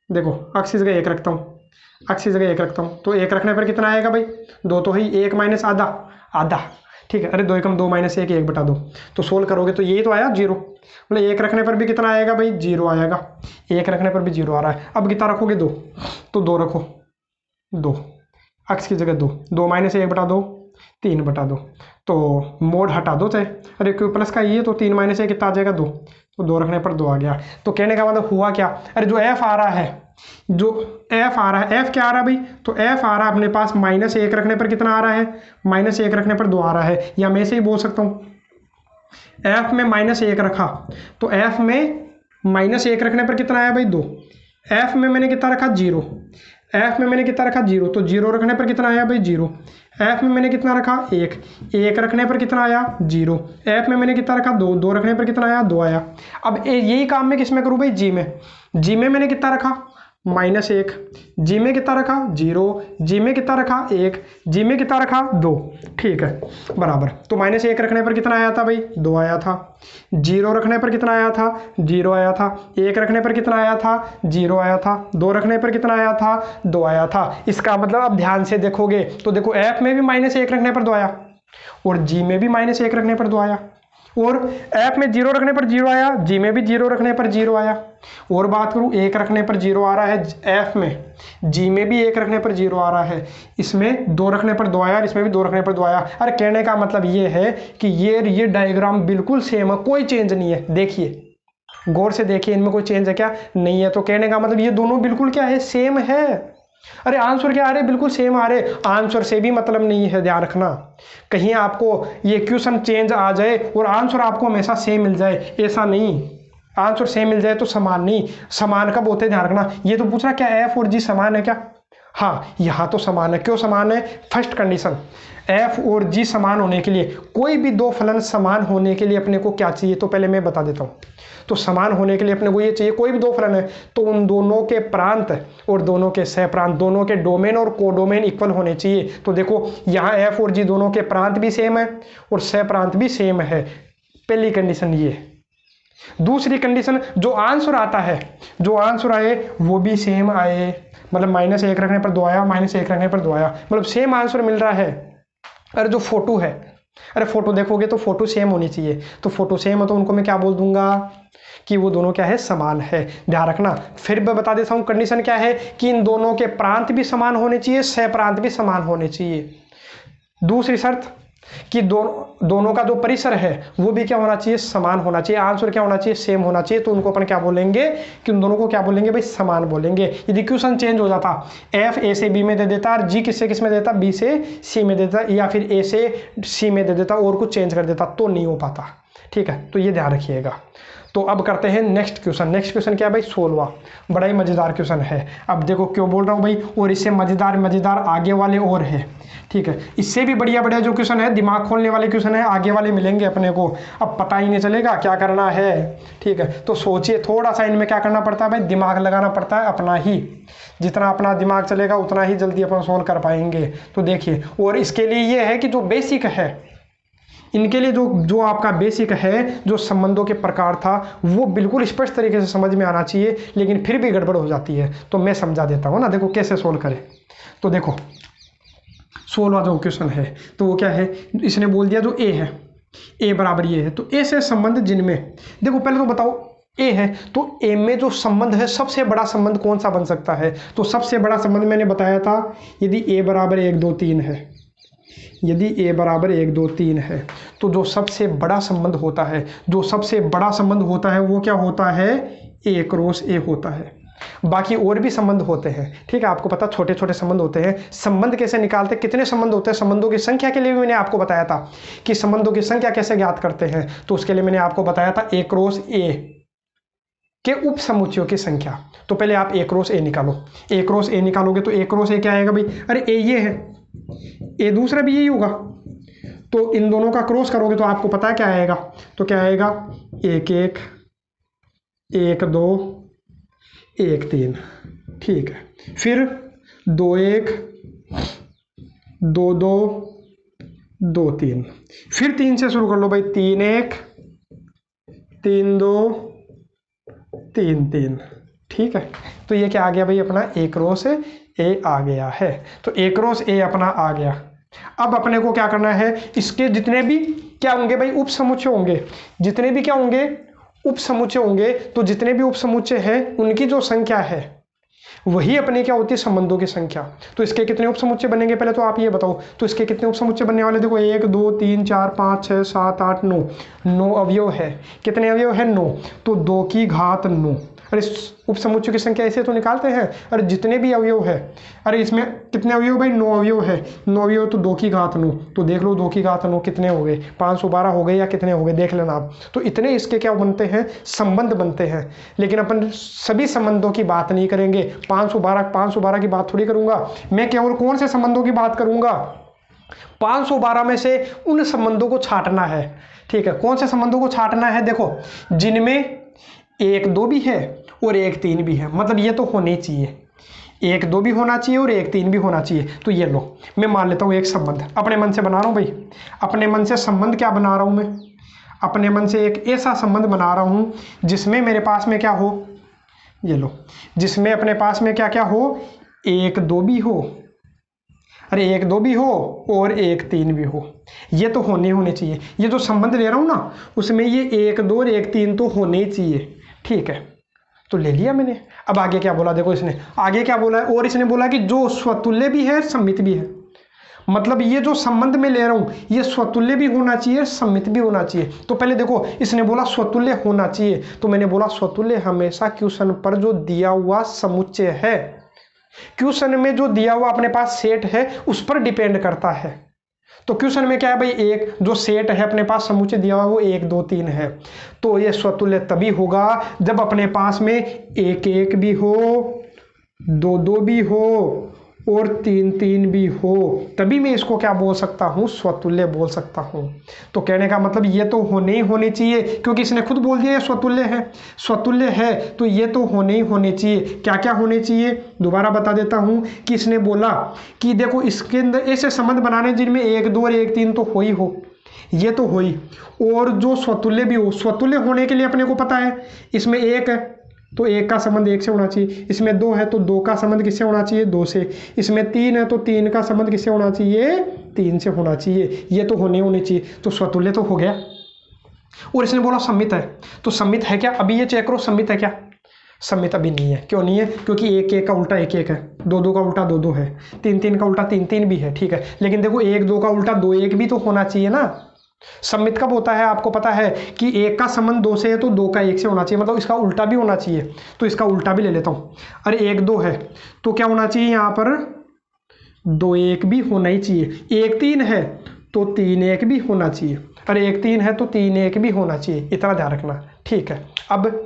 देखो एक्स की जगह 1 रखता हूँ, x की जगह 1 रखता हूँ, तो 1 रखने पर कितना आएगा भाई 2 तो ही, 1 माइनस आधा आधा, ठीक है। अरे 2 एकम 2 माइनस 1 1 बटा 2, तो सोल्व करोगे तो यही तो आया 0, मतलब 1 रखने पर भी कितना आएगा भाई 0 आएगा, 1 रखने पर भी 0 आ रहा है। अब कितना रखोगे 2, तो 2 रखो, 2 x की जगह 2, 2 माइनस 1 बटा 2 3 बटा 2, तो मोड हटा दो चाहे, अरे क्यों प्लस का ये तो 3 माइनस 1 कितना आ जाएगा 2, तो 2 रखने पर 2 आ गया। तो कहने का मतलब हुआ क्या, अरे जो f आ रहा है, जो f आ रहा है, f क्या आ रहा है भाई, तो f आ रहा है अपने पास माइनस 1 रखने पर कितना आ रहा है, माइनस 1 रखने पर 2 आ रहा है, या मैं ऐसे ही बोल सकता हूँ f में माइनस 1 रखा, तो f में माइनस 1 रखने पर कितना आया भाई 2, f में मैंने कितना रखा 0, f में मैंने कितना रखा 0, तो 0 रखने पर कितना आया भाई 0, f में मैंने कितना रखा 1, 1 रखने पर कितना आया 0, f में मैंने कितना रखा 2, 2 रखने पर कितना आया 2 आया। अब यही काम मैं किस में करूँ भाई g में, g में मैंने कितना रखा माइनस 1, जी में कितना रखा 0, जी में कितना रखा 1, जी में कितना रखा 2, ठीक है बराबर। तो माइनस 1 रखने पर कितना आया था भाई 2 आया था, 0 रखने पर कितना आया था 0 आया था, 1 रखने पर कितना आया था 0 आया था, 2 रखने पर कितना आया था 2 आया था। इसका मतलब अब ध्यान से देखोगे तो देखो f में भी माइनस 1 रखने पर 2 आया, और g में भी माइनस 1 रखने पर 2 आया, और f में 0 रखने पर 0 आया, g में भी 0 रखने पर 0 आया। और बात करूं 1 रखने पर 0 आ रहा है f में, g में भी 1 रखने पर 0 आ रहा है, इसमें 2 रखने पर 2 आया, इसमें भी 2 रखने पर 2 आया। अरे कहने का मतलब ये है कि ये डायग्राम बिल्कुल सेम है, कोई चेंज नहीं है। देखिए गौर से देखिए, इनमें कोई चेंज है क्या, नहीं है। तो कहने का मतलब ये दोनों बिल्कुल क्या है, सेम है। अरे आंसर क्या आ रहे, बिल्कुल सेम आ रहे, आंसर से भी मतलब नहीं है, ध्यान रखना। कहीं आपको ये क्वेश्चन चेंज आ जाए और आंसर आपको हमेशा सेम मिल जाए, ऐसा नहीं। आंसर सेम मिल जाए तो समान नहीं, समान कब होते हैं ध्यान रखना। ये तो पूछ रहा क्या एफ और जी समान है क्या, हाँ यहाँ तो समान है। क्यों समान है, फर्स्ट कंडीशन, एफ और जी समान होने के लिए, कोई भी दो फलन समान होने के लिए अपने को क्या चाहिए, तो पहले मैं बता देता हूँ। तो समान होने के लिए अपने को ये चाहिए, कोई भी दो फलन है तो उन दोनों के प्रांत और दोनों के सहप्रांत, दोनों के डोमेन और कोडोमेन इक्वल होने चाहिए। तो देखो यहाँ एफ और जी दोनों के प्रांत भी सेम है और सहप्रांत भी सेम है, पहली कंडीशन ये। दूसरी कंडीशन, जो आंसर आता है, जो आंसर आए वो भी सेम आए, मतलब माइनस 1 रखने पर 2 आया, माइनस 1 रखने पर 2 आया, मतलब सेम आंसर मिल रहा है। अरे जो फोटो है, अरे फोटो देखोगे तो फोटो सेम होनी चाहिए, तो फोटो सेम है तो उनको मैं क्या बोल दूंगा कि वो दोनों क्या है, समान है। ध्यान रखना, फिर मैं बता देता हूँ कंडीशन क्या है, कि इन दोनों के प्रांत भी समान होने चाहिए, सह प्रांत भी समान होने चाहिए। दूसरी शर्त कि दोनों का जो परिसर है वो भी क्या होना चाहिए, समान होना चाहिए। आंसर क्या होना चाहिए, सेम होना चाहिए। तो उनको अपन क्या बोलेंगे कि उन दोनों को क्या बोलेंगे भाई, समान बोलेंगे। यदि क्वेश्चन चेंज हो जाता, एफ ए से बी में दे देता और जी किससे किस में देता, बी से सी में देता, या फिर ए से सी में दे देता और कुछ चेंज कर देता, तो नहीं हो पाता। ठीक है, तो ये ध्यान रखिएगा। तो अब करते हैं नेक्स्ट क्वेश्चन। नेक्स्ट क्वेश्चन क्या है भाई, 16वां, बड़ा ही मजेदार क्वेश्चन है। अब देखो क्यों बोल रहा हूँ भाई, और इससे मजेदार आगे वाले और है। ठीक है, इससे भी बढ़िया जो क्वेश्चन है, दिमाग खोलने वाले क्वेश्चन है, आगे वाले मिलेंगे अपने को। अब पता ही नहीं चलेगा क्या करना है। ठीक है, तो सोचिए थोड़ा सा इनमें क्या करना पड़ता है भाई, दिमाग लगाना पड़ता है अपना ही। जितना अपना दिमाग चलेगा उतना ही जल्दी अपन सोल्व कर पाएंगे। तो देखिए, और इसके लिए ये है कि जो बेसिक है, इनके लिए जो आपका बेसिक है, जो संबंधों के प्रकार था, वो बिल्कुल स्पष्ट तरीके से समझ में आना चाहिए, लेकिन फिर भी गड़बड़ हो जाती है। तो मैं समझा देता हूँ ना, देखो कैसे सोल्व करें। तो देखो 16वां जो क्वेश्चन है, तो वो क्या है, इसने बोल दिया जो ए है, ए बराबर ये है, तो ए से संबंध जिनमें, देखो पहले तो बताओ ए है, तो ए में जो संबंध है, सबसे बड़ा संबंध कौन सा बन सकता है। तो सबसे बड़ा संबंध मैंने बताया था, यदि ए बराबर 1 2 3 है, यदि a बराबर 1 2 3 है, तो जो सबसे बड़ा संबंध होता है, जो सबसे बड़ा संबंध होता है वो क्या होता है, a क्रॉस a होता है। बाकी और भी संबंध होते हैं, ठीक है, आपको पता छोटे छोटे संबंध होते हैं। संबंध कैसे निकालते, कितने संबंध होते हैं, संबंधों की संख्या के लिए भी मैंने आपको बताया था कि संबंधों की संख्या कैसे ज्ञात करते हैं। तो उसके लिए मैंने आपको बताया था a क्रॉस a के उप समुच्चयों की संख्या। तो पहले आप a क्रॉस a निकालो, a क्रॉस a निकालोगे तो a क्रॉस a क्या आएगा भाई, अरे a ये है, ए दूसरा भी यही होगा, तो इन दोनों का क्रॉस करोगे तो आपको पता है क्या आएगा, तो क्या आएगा 1 1 1 2 1 3। ठीक है, फिर 2 1 2 2 2 3, फिर 3 से शुरू कर लो भाई, 3 1 3 2 3 3। ठीक है, तो ये क्या आ गया भाई अपना a क्रॉस ए आ गया है। तो ए क्रॉस ए अपना आ गया। अब अपने को क्या करना है, इसके जितने भी क्या होंगे भाई, उप समुच्चय होंगे, जितने भी क्या होंगे, उप समुच्चय होंगे। तो जितने भी उप समुच्चय हैं उनकी जो संख्या है वही अपनी क्या होती है, संबंधों की संख्या। तो इसके कितने उप समुच्चय बनेंगे पहले तो आप ये बताओ। तो इसके कितने उप समुच्चय बनने वाले, देखो 1 2 3 4 5 6 7 8 9, 9 अवयव है। कितने अवयव है, 9। तो 2 की घात 9। अरे उप समुच्चय की संख्या ऐसे तो निकालते हैं। अरे जितने भी अवयव है, अरे इसमें कितने अवयव भाई, 9 अवयव है। 9 अवयव तो 2 की घात 9। तो देख लो 2 की घात 9 कितने हो गए, 512 हो गए या कितने हो गए, देख लेना आप। तो इतने इसके क्या बनते हैं, संबंध बनते हैं। लेकिन अपन सभी संबंधों की बात नहीं करेंगे। 512 की बात थोड़ी करूंगा मैं, केवल कौन से संबंधों की बात करूंगा, 512 में से उन संबंधों को छांटना है। ठीक है, कौन से संबंधों को छांटना है, देखो जिनमें 1 2 भी है और 1 3 भी है। मतलब ये तो होने चाहिए, 1 2 भी होना चाहिए और 1 3 भी होना चाहिए। तो ये लो, मैं मान लेता हूँ एक संबंध अपने मन से बना रहा हूँ भाई। अपने मन से संबंध क्या बना रहा हूँ मैं, अपने मन से एक ऐसा संबंध बना रहा हूँ जिसमें मेरे पास में क्या हो, ये लो, जिसमें अपने पास में क्या क्या हो, 1 2 भी हो, अरे 1 2 भी हो और 1 3 भी हो। ये तो होने चाहिए। ये जो संबंध ले रहा हूँ ना, उसमें ये 1 2 और 1 3 तो होने ही चाहिए। ठीक है, तो ले लिया मैंने। अब आगे क्या बोला, देखो इसने आगे क्या बोला है, और इसने बोला कि जो स्वतुल्य भी है सम्मित भी है। मतलब ये जो संबंध में ले रहा हूं ये स्वतुल्य भी होना चाहिए, सम्मित भी होना चाहिए। तो पहले देखो इसने बोला स्वतुल्य होना चाहिए, तो मैंने बोला स्वतुल्य हमेशा क्वेश्चन पर जो दिया हुआ समुच्चय है, क्वेश्चन में जो दिया हुआ अपने पास सेट है उस पर डिपेंड करता है। तो क्वेश्चन में क्या है भाई, एक जो सेट है अपने पास समुच्चय दिया हुआ वो 1 2 3 है। तो ये स्वतुल्य तभी होगा जब अपने पास में 1 1 भी हो, 2 2 भी हो और 3 3 भी हो, तभी मैं इसको क्या बोल सकता हूँ, स्वतुल्य बोल सकता हूँ। तो कहने का मतलब ये तो होने चाहिए, क्योंकि इसने खुद बोल दिया ये स्वतुल्य है। स्वतुल्य है तो ये तो होने चाहिए। क्या क्या होने चाहिए, दोबारा बता देता हूँ कि इसने बोला कि देखो इसके अंदर ऐसे संबंध बनाने जिनमें 1 2 और 1 3 तो हो ही हो, ये तो हो ही, और जो स्वतुल्य भी हो। स्वतुल्य होने के लिए अपने को पता है इसमें 1 है तो 1 का संबंध 1 से होना चाहिए, इसमें 2 है तो 2 का संबंध किससे होना चाहिए, 2 से, इसमें 3 है तो 3 का संबंध किससे होना चाहिए, 3 से होना चाहिए। ये तो होने चाहिए। तो स्वतुल्य तो हो गया। और इसने बोला सम्मित है, तो सम्मित है क्या, अभी ये चेक करो सम्मित है क्या, सम्मित अभी नहीं है। क्यों नहीं है, क्योंकि 1 1 का उल्टा 1 1 है, 2 2 का उल्टा 2 2 है, 3 3 का उल्टा 3 3 भी है। ठीक है, लेकिन देखो 1 2 का उल्टा 2 1 भी तो होना चाहिए ना। सम्मित कब होता है, आपको पता है कि 1 का संबंध 2 से है तो 2 का 1 से होना चाहिए, मतलब इसका उल्टा भी होना चाहिए। तो इसका उल्टा भी ले लेता हूँ। अरे 1 2 है तो क्या होना चाहिए यहाँ पर, 2 1 भी होना ही चाहिए। 1 3 है तो 3 1 भी होना चाहिए। अरे 1 3 है तो 3 1 भी होना चाहिए, इतना ध्यान रखना। ठीक है, अब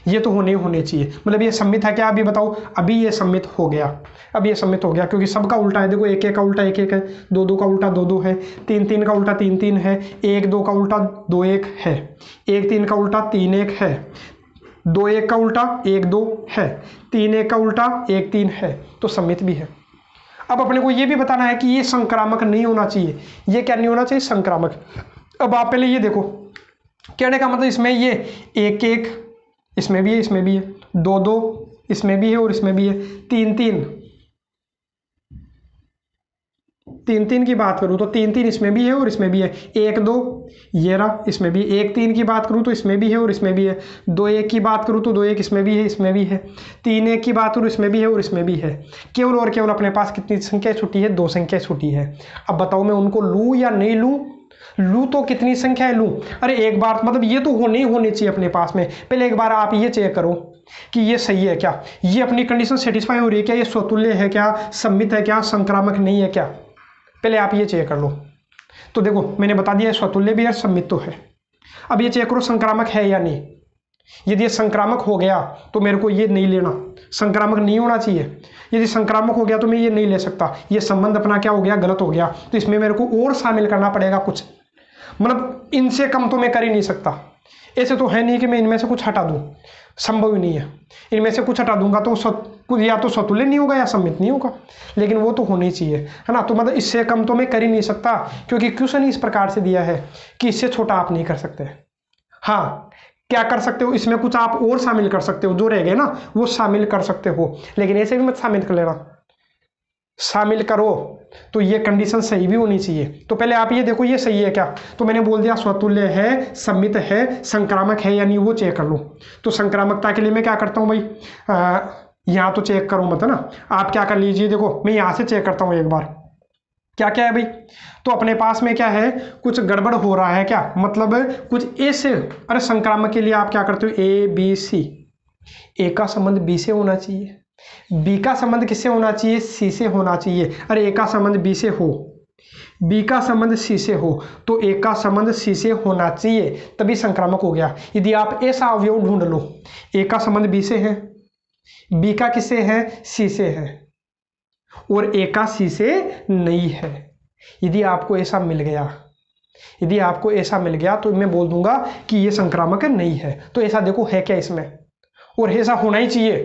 ये तो होने चाहिए। मतलब ये सम्मित है क्या, अभी बताओ। अभी ये सम्मित हो गया, अब ये सम्मित हो गया क्योंकि सबका उल्टा है। देखो 1 1 का उल्टा 1 1 है, 2 2 का उल्टा 2 2 है, 3 3 का उल्टा 3 3 है, 1 2 का उल्टा 2 1 है, 1 3 का उल्टा 3 1 है, 2 1 का उल्टा 1 2 है, 3 1 का उल्टा 1 3 है। तो सम्मित भी है। अब अपने को ये भी बताना है कि ये संक्रामक नहीं होना चाहिए। ये क्या नहीं होना चाहिए, संक्रामक। अब आप पहले ये देखो, कहने का मतलब इसमें ये 1 1 इसमें भी है, इसमें भी है, 2 2 इसमें भी है और इसमें भी है, 3 3 की बात करूँ तो 3 3 इसमें भी है और इसमें भी है, 1 2 ये रहा, इसमें भी 1 3 की बात करूँ तो इसमें भी है और इसमें भी है, 2 1 की बात करूँ तो 2 1 इसमें भी है, इसमें भी है, 3 1 की बात करूँ इसमें भी है और इसमें भी है। केवल और केवल अपने पास कितनी संख्या छुट्टी है, 2 संख्या छुट्टी है। अब बताओ मैं उनको लूँ या नहीं लूँ, लूँ तो कितनी संख्या लूँ। अरे एक बार मतलब ये तो होने चाहिए अपने पास में। पहले एक बार आप ये चेक करो कि ये सही है क्या, ये अपनी कंडीशन सेटिस्फाई हो रही है क्या, ये स्वतुल्य है क्या, सम्मित है क्या, संक्रामक नहीं है क्या। पहले आप ये चेक कर लो। तो देखो मैंने बता दिया स्वतुल्य भी है, सम्मित तो है। अब ये चेक करो संक्रामक है या नहीं। यदि ये संक्रामक हो गया तो मेरे को ये नहीं लेना, संक्रामक नहीं होना चाहिए। यदि संक्रामक हो गया तो मैं ये नहीं ले सकता, ये संबंध अपना क्या हो गया, गलत हो गया। तो इसमें मेरे को और शामिल करना पड़ेगा कुछ, मतलब इनसे कम तो मैं कर ही नहीं सकता। ऐसे तो है नहीं कि मैं इनमें से कुछ हटा दूं, संभव ही नहीं है। इनमें से कुछ हटा दूंगा तो या तो स्वतुल्य नहीं होगा या सम्मित नहीं होगा, लेकिन वो तो होनी चाहिए, है ना। तो मतलब इससे कम तो मैं कर ही नहीं सकता, क्योंकि क्वेश्चन ही इस प्रकार से दिया है कि इससे छोटा आप नहीं कर सकते। हाँ, क्या कर सकते हो, इसमें कुछ आप और शामिल कर सकते हो, जो रह गए ना वो शामिल कर सकते हो, लेकिन ऐसे भी मत शामिल कर लेना। शामिल करो, तो ये कंडीशन सही भी होनी चाहिए। तो पहले आप ये देखो ये सही है क्या, तो मैंने बोल दिया स्वतुल्य है, सम्मित है, संक्रामक है या नहीं वो चेक कर लो। तो संक्रामकता के लिए मैं क्या करता हूँ भाई, यहाँ तो चेक करूँ मत ना, आप क्या कर लीजिए, देखो मैं यहाँ से चेक करता हूँ एक बार क्या क्या है भाई। तो अपने पास में क्या है, कुछ गड़बड़ हो रहा है क्या, मतलब कुछ ए से, अरे संक्रामक के लिए आप क्या करते हो, ए बी सी, ए का संबंध बी से होना चाहिए, बी का संबंध किससे होना चाहिए, सी से होना चाहिए। अरे ए का संबंध बी से हो, बी का संबंध सी से हो, तो ए का संबंध सी से होना चाहिए, तभी संक्रामक हो गया। यदि आप ऐसा अवयव ढूंढ लो, ए का संबंध बी से है, बी का किससे है, सी से है, और ए का सी से नहीं है, यदि आपको ऐसा मिल गया, यदि आपको ऐसा मिल गया तो मैं बोल दूंगा कि ये संक्रामक नहीं है। तो ऐसा देखो है क्या इसमें, और ऐसा होना ही चाहिए,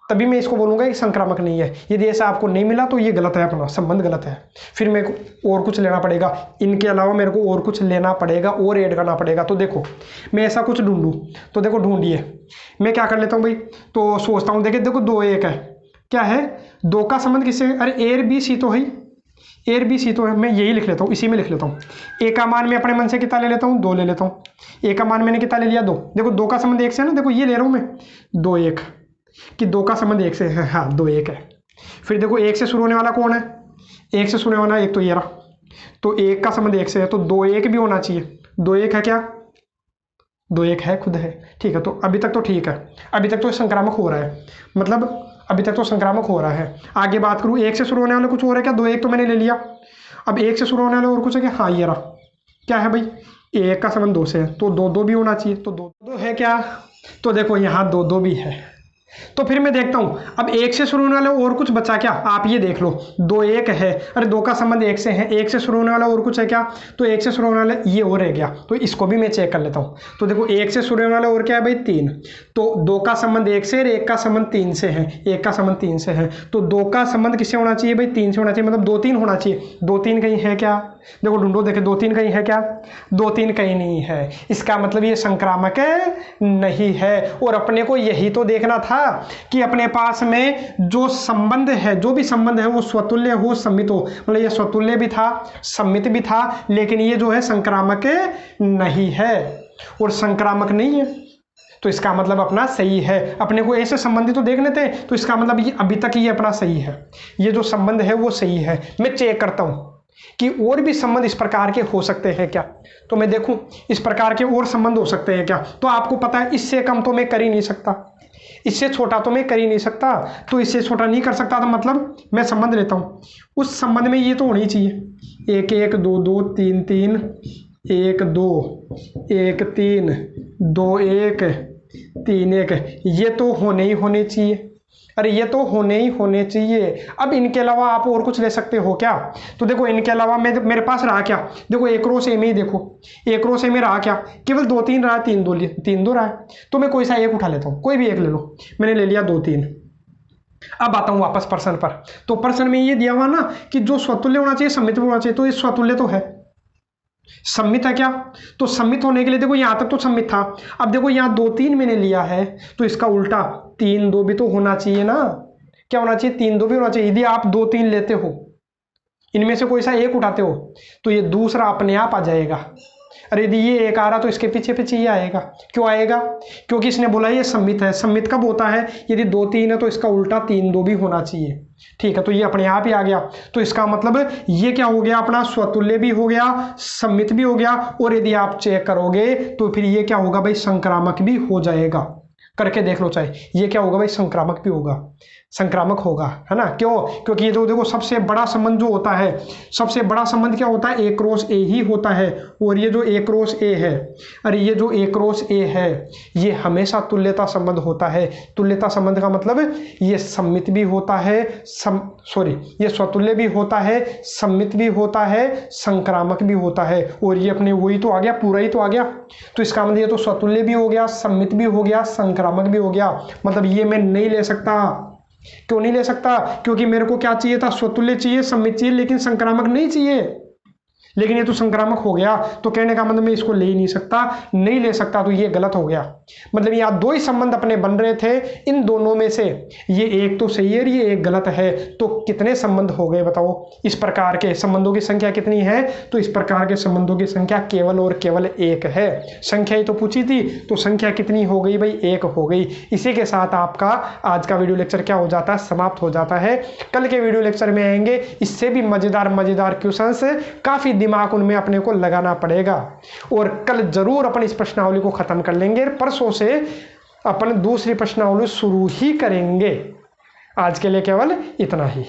तभी मैं इसको बोलूंगा कि संक्रामक नहीं है। यदि ऐसा आपको नहीं मिला तो ये गलत है, अपना संबंध गलत है, फिर मेरे को और कुछ लेना पड़ेगा, इनके अलावा मेरे को और कुछ लेना पड़ेगा और ऐड करना पड़ेगा। तो देखो मैं ऐसा कुछ ढूंढूं, तो देखो ढूंढिए, मैं क्या कर लेता हूँ भाई, तो सोचता हूँ, देखिए देखो 2 1 है, क्या है, 2 का संबंध किससे है, अरे ए बी सी तो है, ए बी सी तो है, मैं यही लिख लेता हूँ, इसी में लिख लेता हूँ। ए का मान मैं अपने मन से कितना ले लेता हूँ, 2 ले लेता हूँ, ए का मान मैंने कितना ले लिया, 2। देखो 2 का संबंध 1 से है ना, देखो ये ले रहा हूँ मैं 2 1, कि 2 का संबंध 1 से है, हाँ 2 1 है। फिर देखो 1 से शुरू होने वाला कौन है, 1 से शुरू होने वाला एक तो ये रहा, तो 1 का संबंध 1 से है, तो 2 1 भी होना चाहिए, 2 1 है क्या, 2 1 है, खुद है, ठीक है। तो अभी तक तो ठीक है, अभी तक तो संक्रामक हो रहा है, मतलब अभी तक तो संक्रामक हो रहा है। आगे बात करूँ 1 से शुरू होने वाला कुछ और है क्या, 2 1 तो मैंने ले लिया, अब 1 से शुरू होने वाला और कुछ है क्या, हाँ ये रहा, क्या है भाई, 1 का संबंध 2 से है, तो 2 2 भी होना चाहिए, तो 2 2 है क्या, तो देखो यहाँ 2 2 भी है। तो फिर मैं देखता हूं, अब 1 से शुरू होने वाला और कुछ बचा क्या, आप ये देख लो, 2 1 है, अरे 2 का संबंध 1 से है, 1 से शुरू होने वाला और कुछ है क्या, तो 1 से शुरू होने वाला ये और रह गया, तो इसको भी मैं चेक कर लेता हूं। तो देखो 1 से शुरू होने वाला और क्या है भाई, 3, तो 2 का संबंध 1 से और 1 का संबंध 3 से है, 1 का संबंध 3 से है, तो 2 का संबंध किससे होना चाहिए भाई, 3 से होना चाहिए, मतलब 2 3 होना चाहिए, 2 3 कहीं है क्या, देखो ढूंढो, देखे 2 3 कहीं है क्या, 2 3 कहीं नहीं है, इसका मतलब ये संक्रामक नहीं है। और अपने को यही तो देखना था कि अपने पास में जो संबंध है, जो भी संबंध है वो स्वतुल्य हो, सम्मित हो, मतलब ये स्वतुल्य भी था, सम्मित भी था, लेकिन ये जो है संक्रामक नहीं है और संक्रामक नहीं है, तो इसका मतलब अपना सही है। अपने को ऐसे संबंधित तो देखने थे, तो इसका मतलब ये अभी तक ये अपना सही है, ये जो संबंध है वो सही है। मैं चेक करता हूं कि और भी संबंध इस प्रकार के हो सकते हैं क्या, तो मैं देखूं इस प्रकार के और संबंध हो सकते हैं क्या। तो आपको पता है इससे कम तो मैं कर ही नहीं सकता, इससे छोटा तो मैं कर ही नहीं सकता, तो इससे छोटा नहीं कर सकता, तो मतलब मैं संबंध लेता हूं, उस संबंध में ये तो होनी चाहिए, 1 1 2 2 3 3, 1 2 1 3 2 1 3 1, ये तो होने ही होने चाहिए, अरे ये तो होने ही होने चाहिए। अब इनके अलावा आप और कुछ ले सकते हो क्या, तो देखो इनके अलावा मेरे पास रहा क्या, देखो एक रो से में ही देखो, एक रो से में रहा क्या, केवल 2 3 रहा, 3 2 रहा है, तो मैं कोई सा एक उठा लेता हूँ, कोई भी एक ले लो, मैंने ले लिया 2 3। अब आता हूँ वापस प्रश्न पर, तो प्रश्न में ये दिया हुआ ना कि जो स्वतुल्य होना चाहिए सम्मित होना चाहिए, तो ये स्वतुल्य तो है, सम्मित है क्या, तो सम्मित होने के लिए देखो यहां तक तो सम्मित था, अब देखो यहाँ 2 3 मैंने लिया है, तो इसका उल्टा 3 2 भी तो होना चाहिए ना, क्या होना चाहिए, 3 2 भी होना चाहिए। यदि आप 2 3 लेते हो, इनमें से कोई सा एक उठाते हो, तो ये दूसरा अपने आप आ जाएगा, अरे यदि ये एक आ रहा तो इसके पीछे पीछे ये आएगा, क्यों आएगा, क्योंकि इसने बोला ये सम्मित है। सम्मित कब होता है, यदि 2 3 है तो इसका उल्टा 3 2 भी होना चाहिए, ठीक है, तो ये अपने आप ही आ गया, तो इसका मतलब ये क्या हो गया, अपना स्वतुल्य भी हो गया, सम्मित भी हो गया, और यदि आप चेक करोगे तो फिर ये क्या होगा भाई, संक्रामक भी हो जाएगा, करके देख लो चाहे, ये क्या होगा भाई, संक्रामक भी होगा, संक्रामक होगा, है ना, क्यों, क्योंकि ये जो देखो सबसे बड़ा संबंध जो होता है, सबसे बड़ा संबंध क्या होता है, ए क्रॉस ए ही होता है, और ये जो ए क्रॉस ए है, अरे ये जो ए क्रॉस ए है ये हमेशा तुल्यता संबंध होता है। तुल्यता संबंध का मतलब ये सम्मित भी होता है, ये स्वतुल्य भी होता है, सम्मित भी होता है, संक्रामक भी होता है, और ये अपने वही तो आ गया, पूरा ही तो आ गया, तो इसका मतलब ये तो स्वतुल्य भी हो गया, सम्मित भी हो गया, संक्रामक भी हो गया, मतलब ये मैं नहीं ले सकता। क्यों नहीं ले सकता, क्योंकि मेरे को क्या चाहिए था, स्वतुल्य चाहिए, सम्मित चाहिए, लेकिन संक्रामक नहीं चाहिए। लेकिन ये तो संक्रामक हो गया, तो कहने का मतलब मैं इसको ले ही नहीं सकता, नहीं ले सकता तो ये गलत हो गया। मतलब यहाँ दो ही संबंध अपने बन रहे थे, इन दोनों में से ये एक तो सही है और ये एक गलत है, तो कितने संबंध हो गए बताओ। इस प्रकार के संबंधों की संख्या कितनी है, तो इस प्रकार के संबंधों की संख्या केवल और केवल एक है। संख्या ही तो पूछी थी, तो संख्या कितनी हो गई भाई, एक हो गई। इसी के साथ आपका आज का वीडियो लेक्चर क्या हो जाता है, समाप्त हो जाता है। कल के वीडियो लेक्चर में आएंगे इससे भी मजेदार क्वेश्चंस, काफी दिमाग उनमें अपने को लगाना पड़ेगा, और कल जरूर अपन इस प्रश्नावली को खत्म कर लेंगे। परसों से अपन दूसरी प्रश्नावली शुरू ही करेंगे। आज के लिए केवल इतना ही।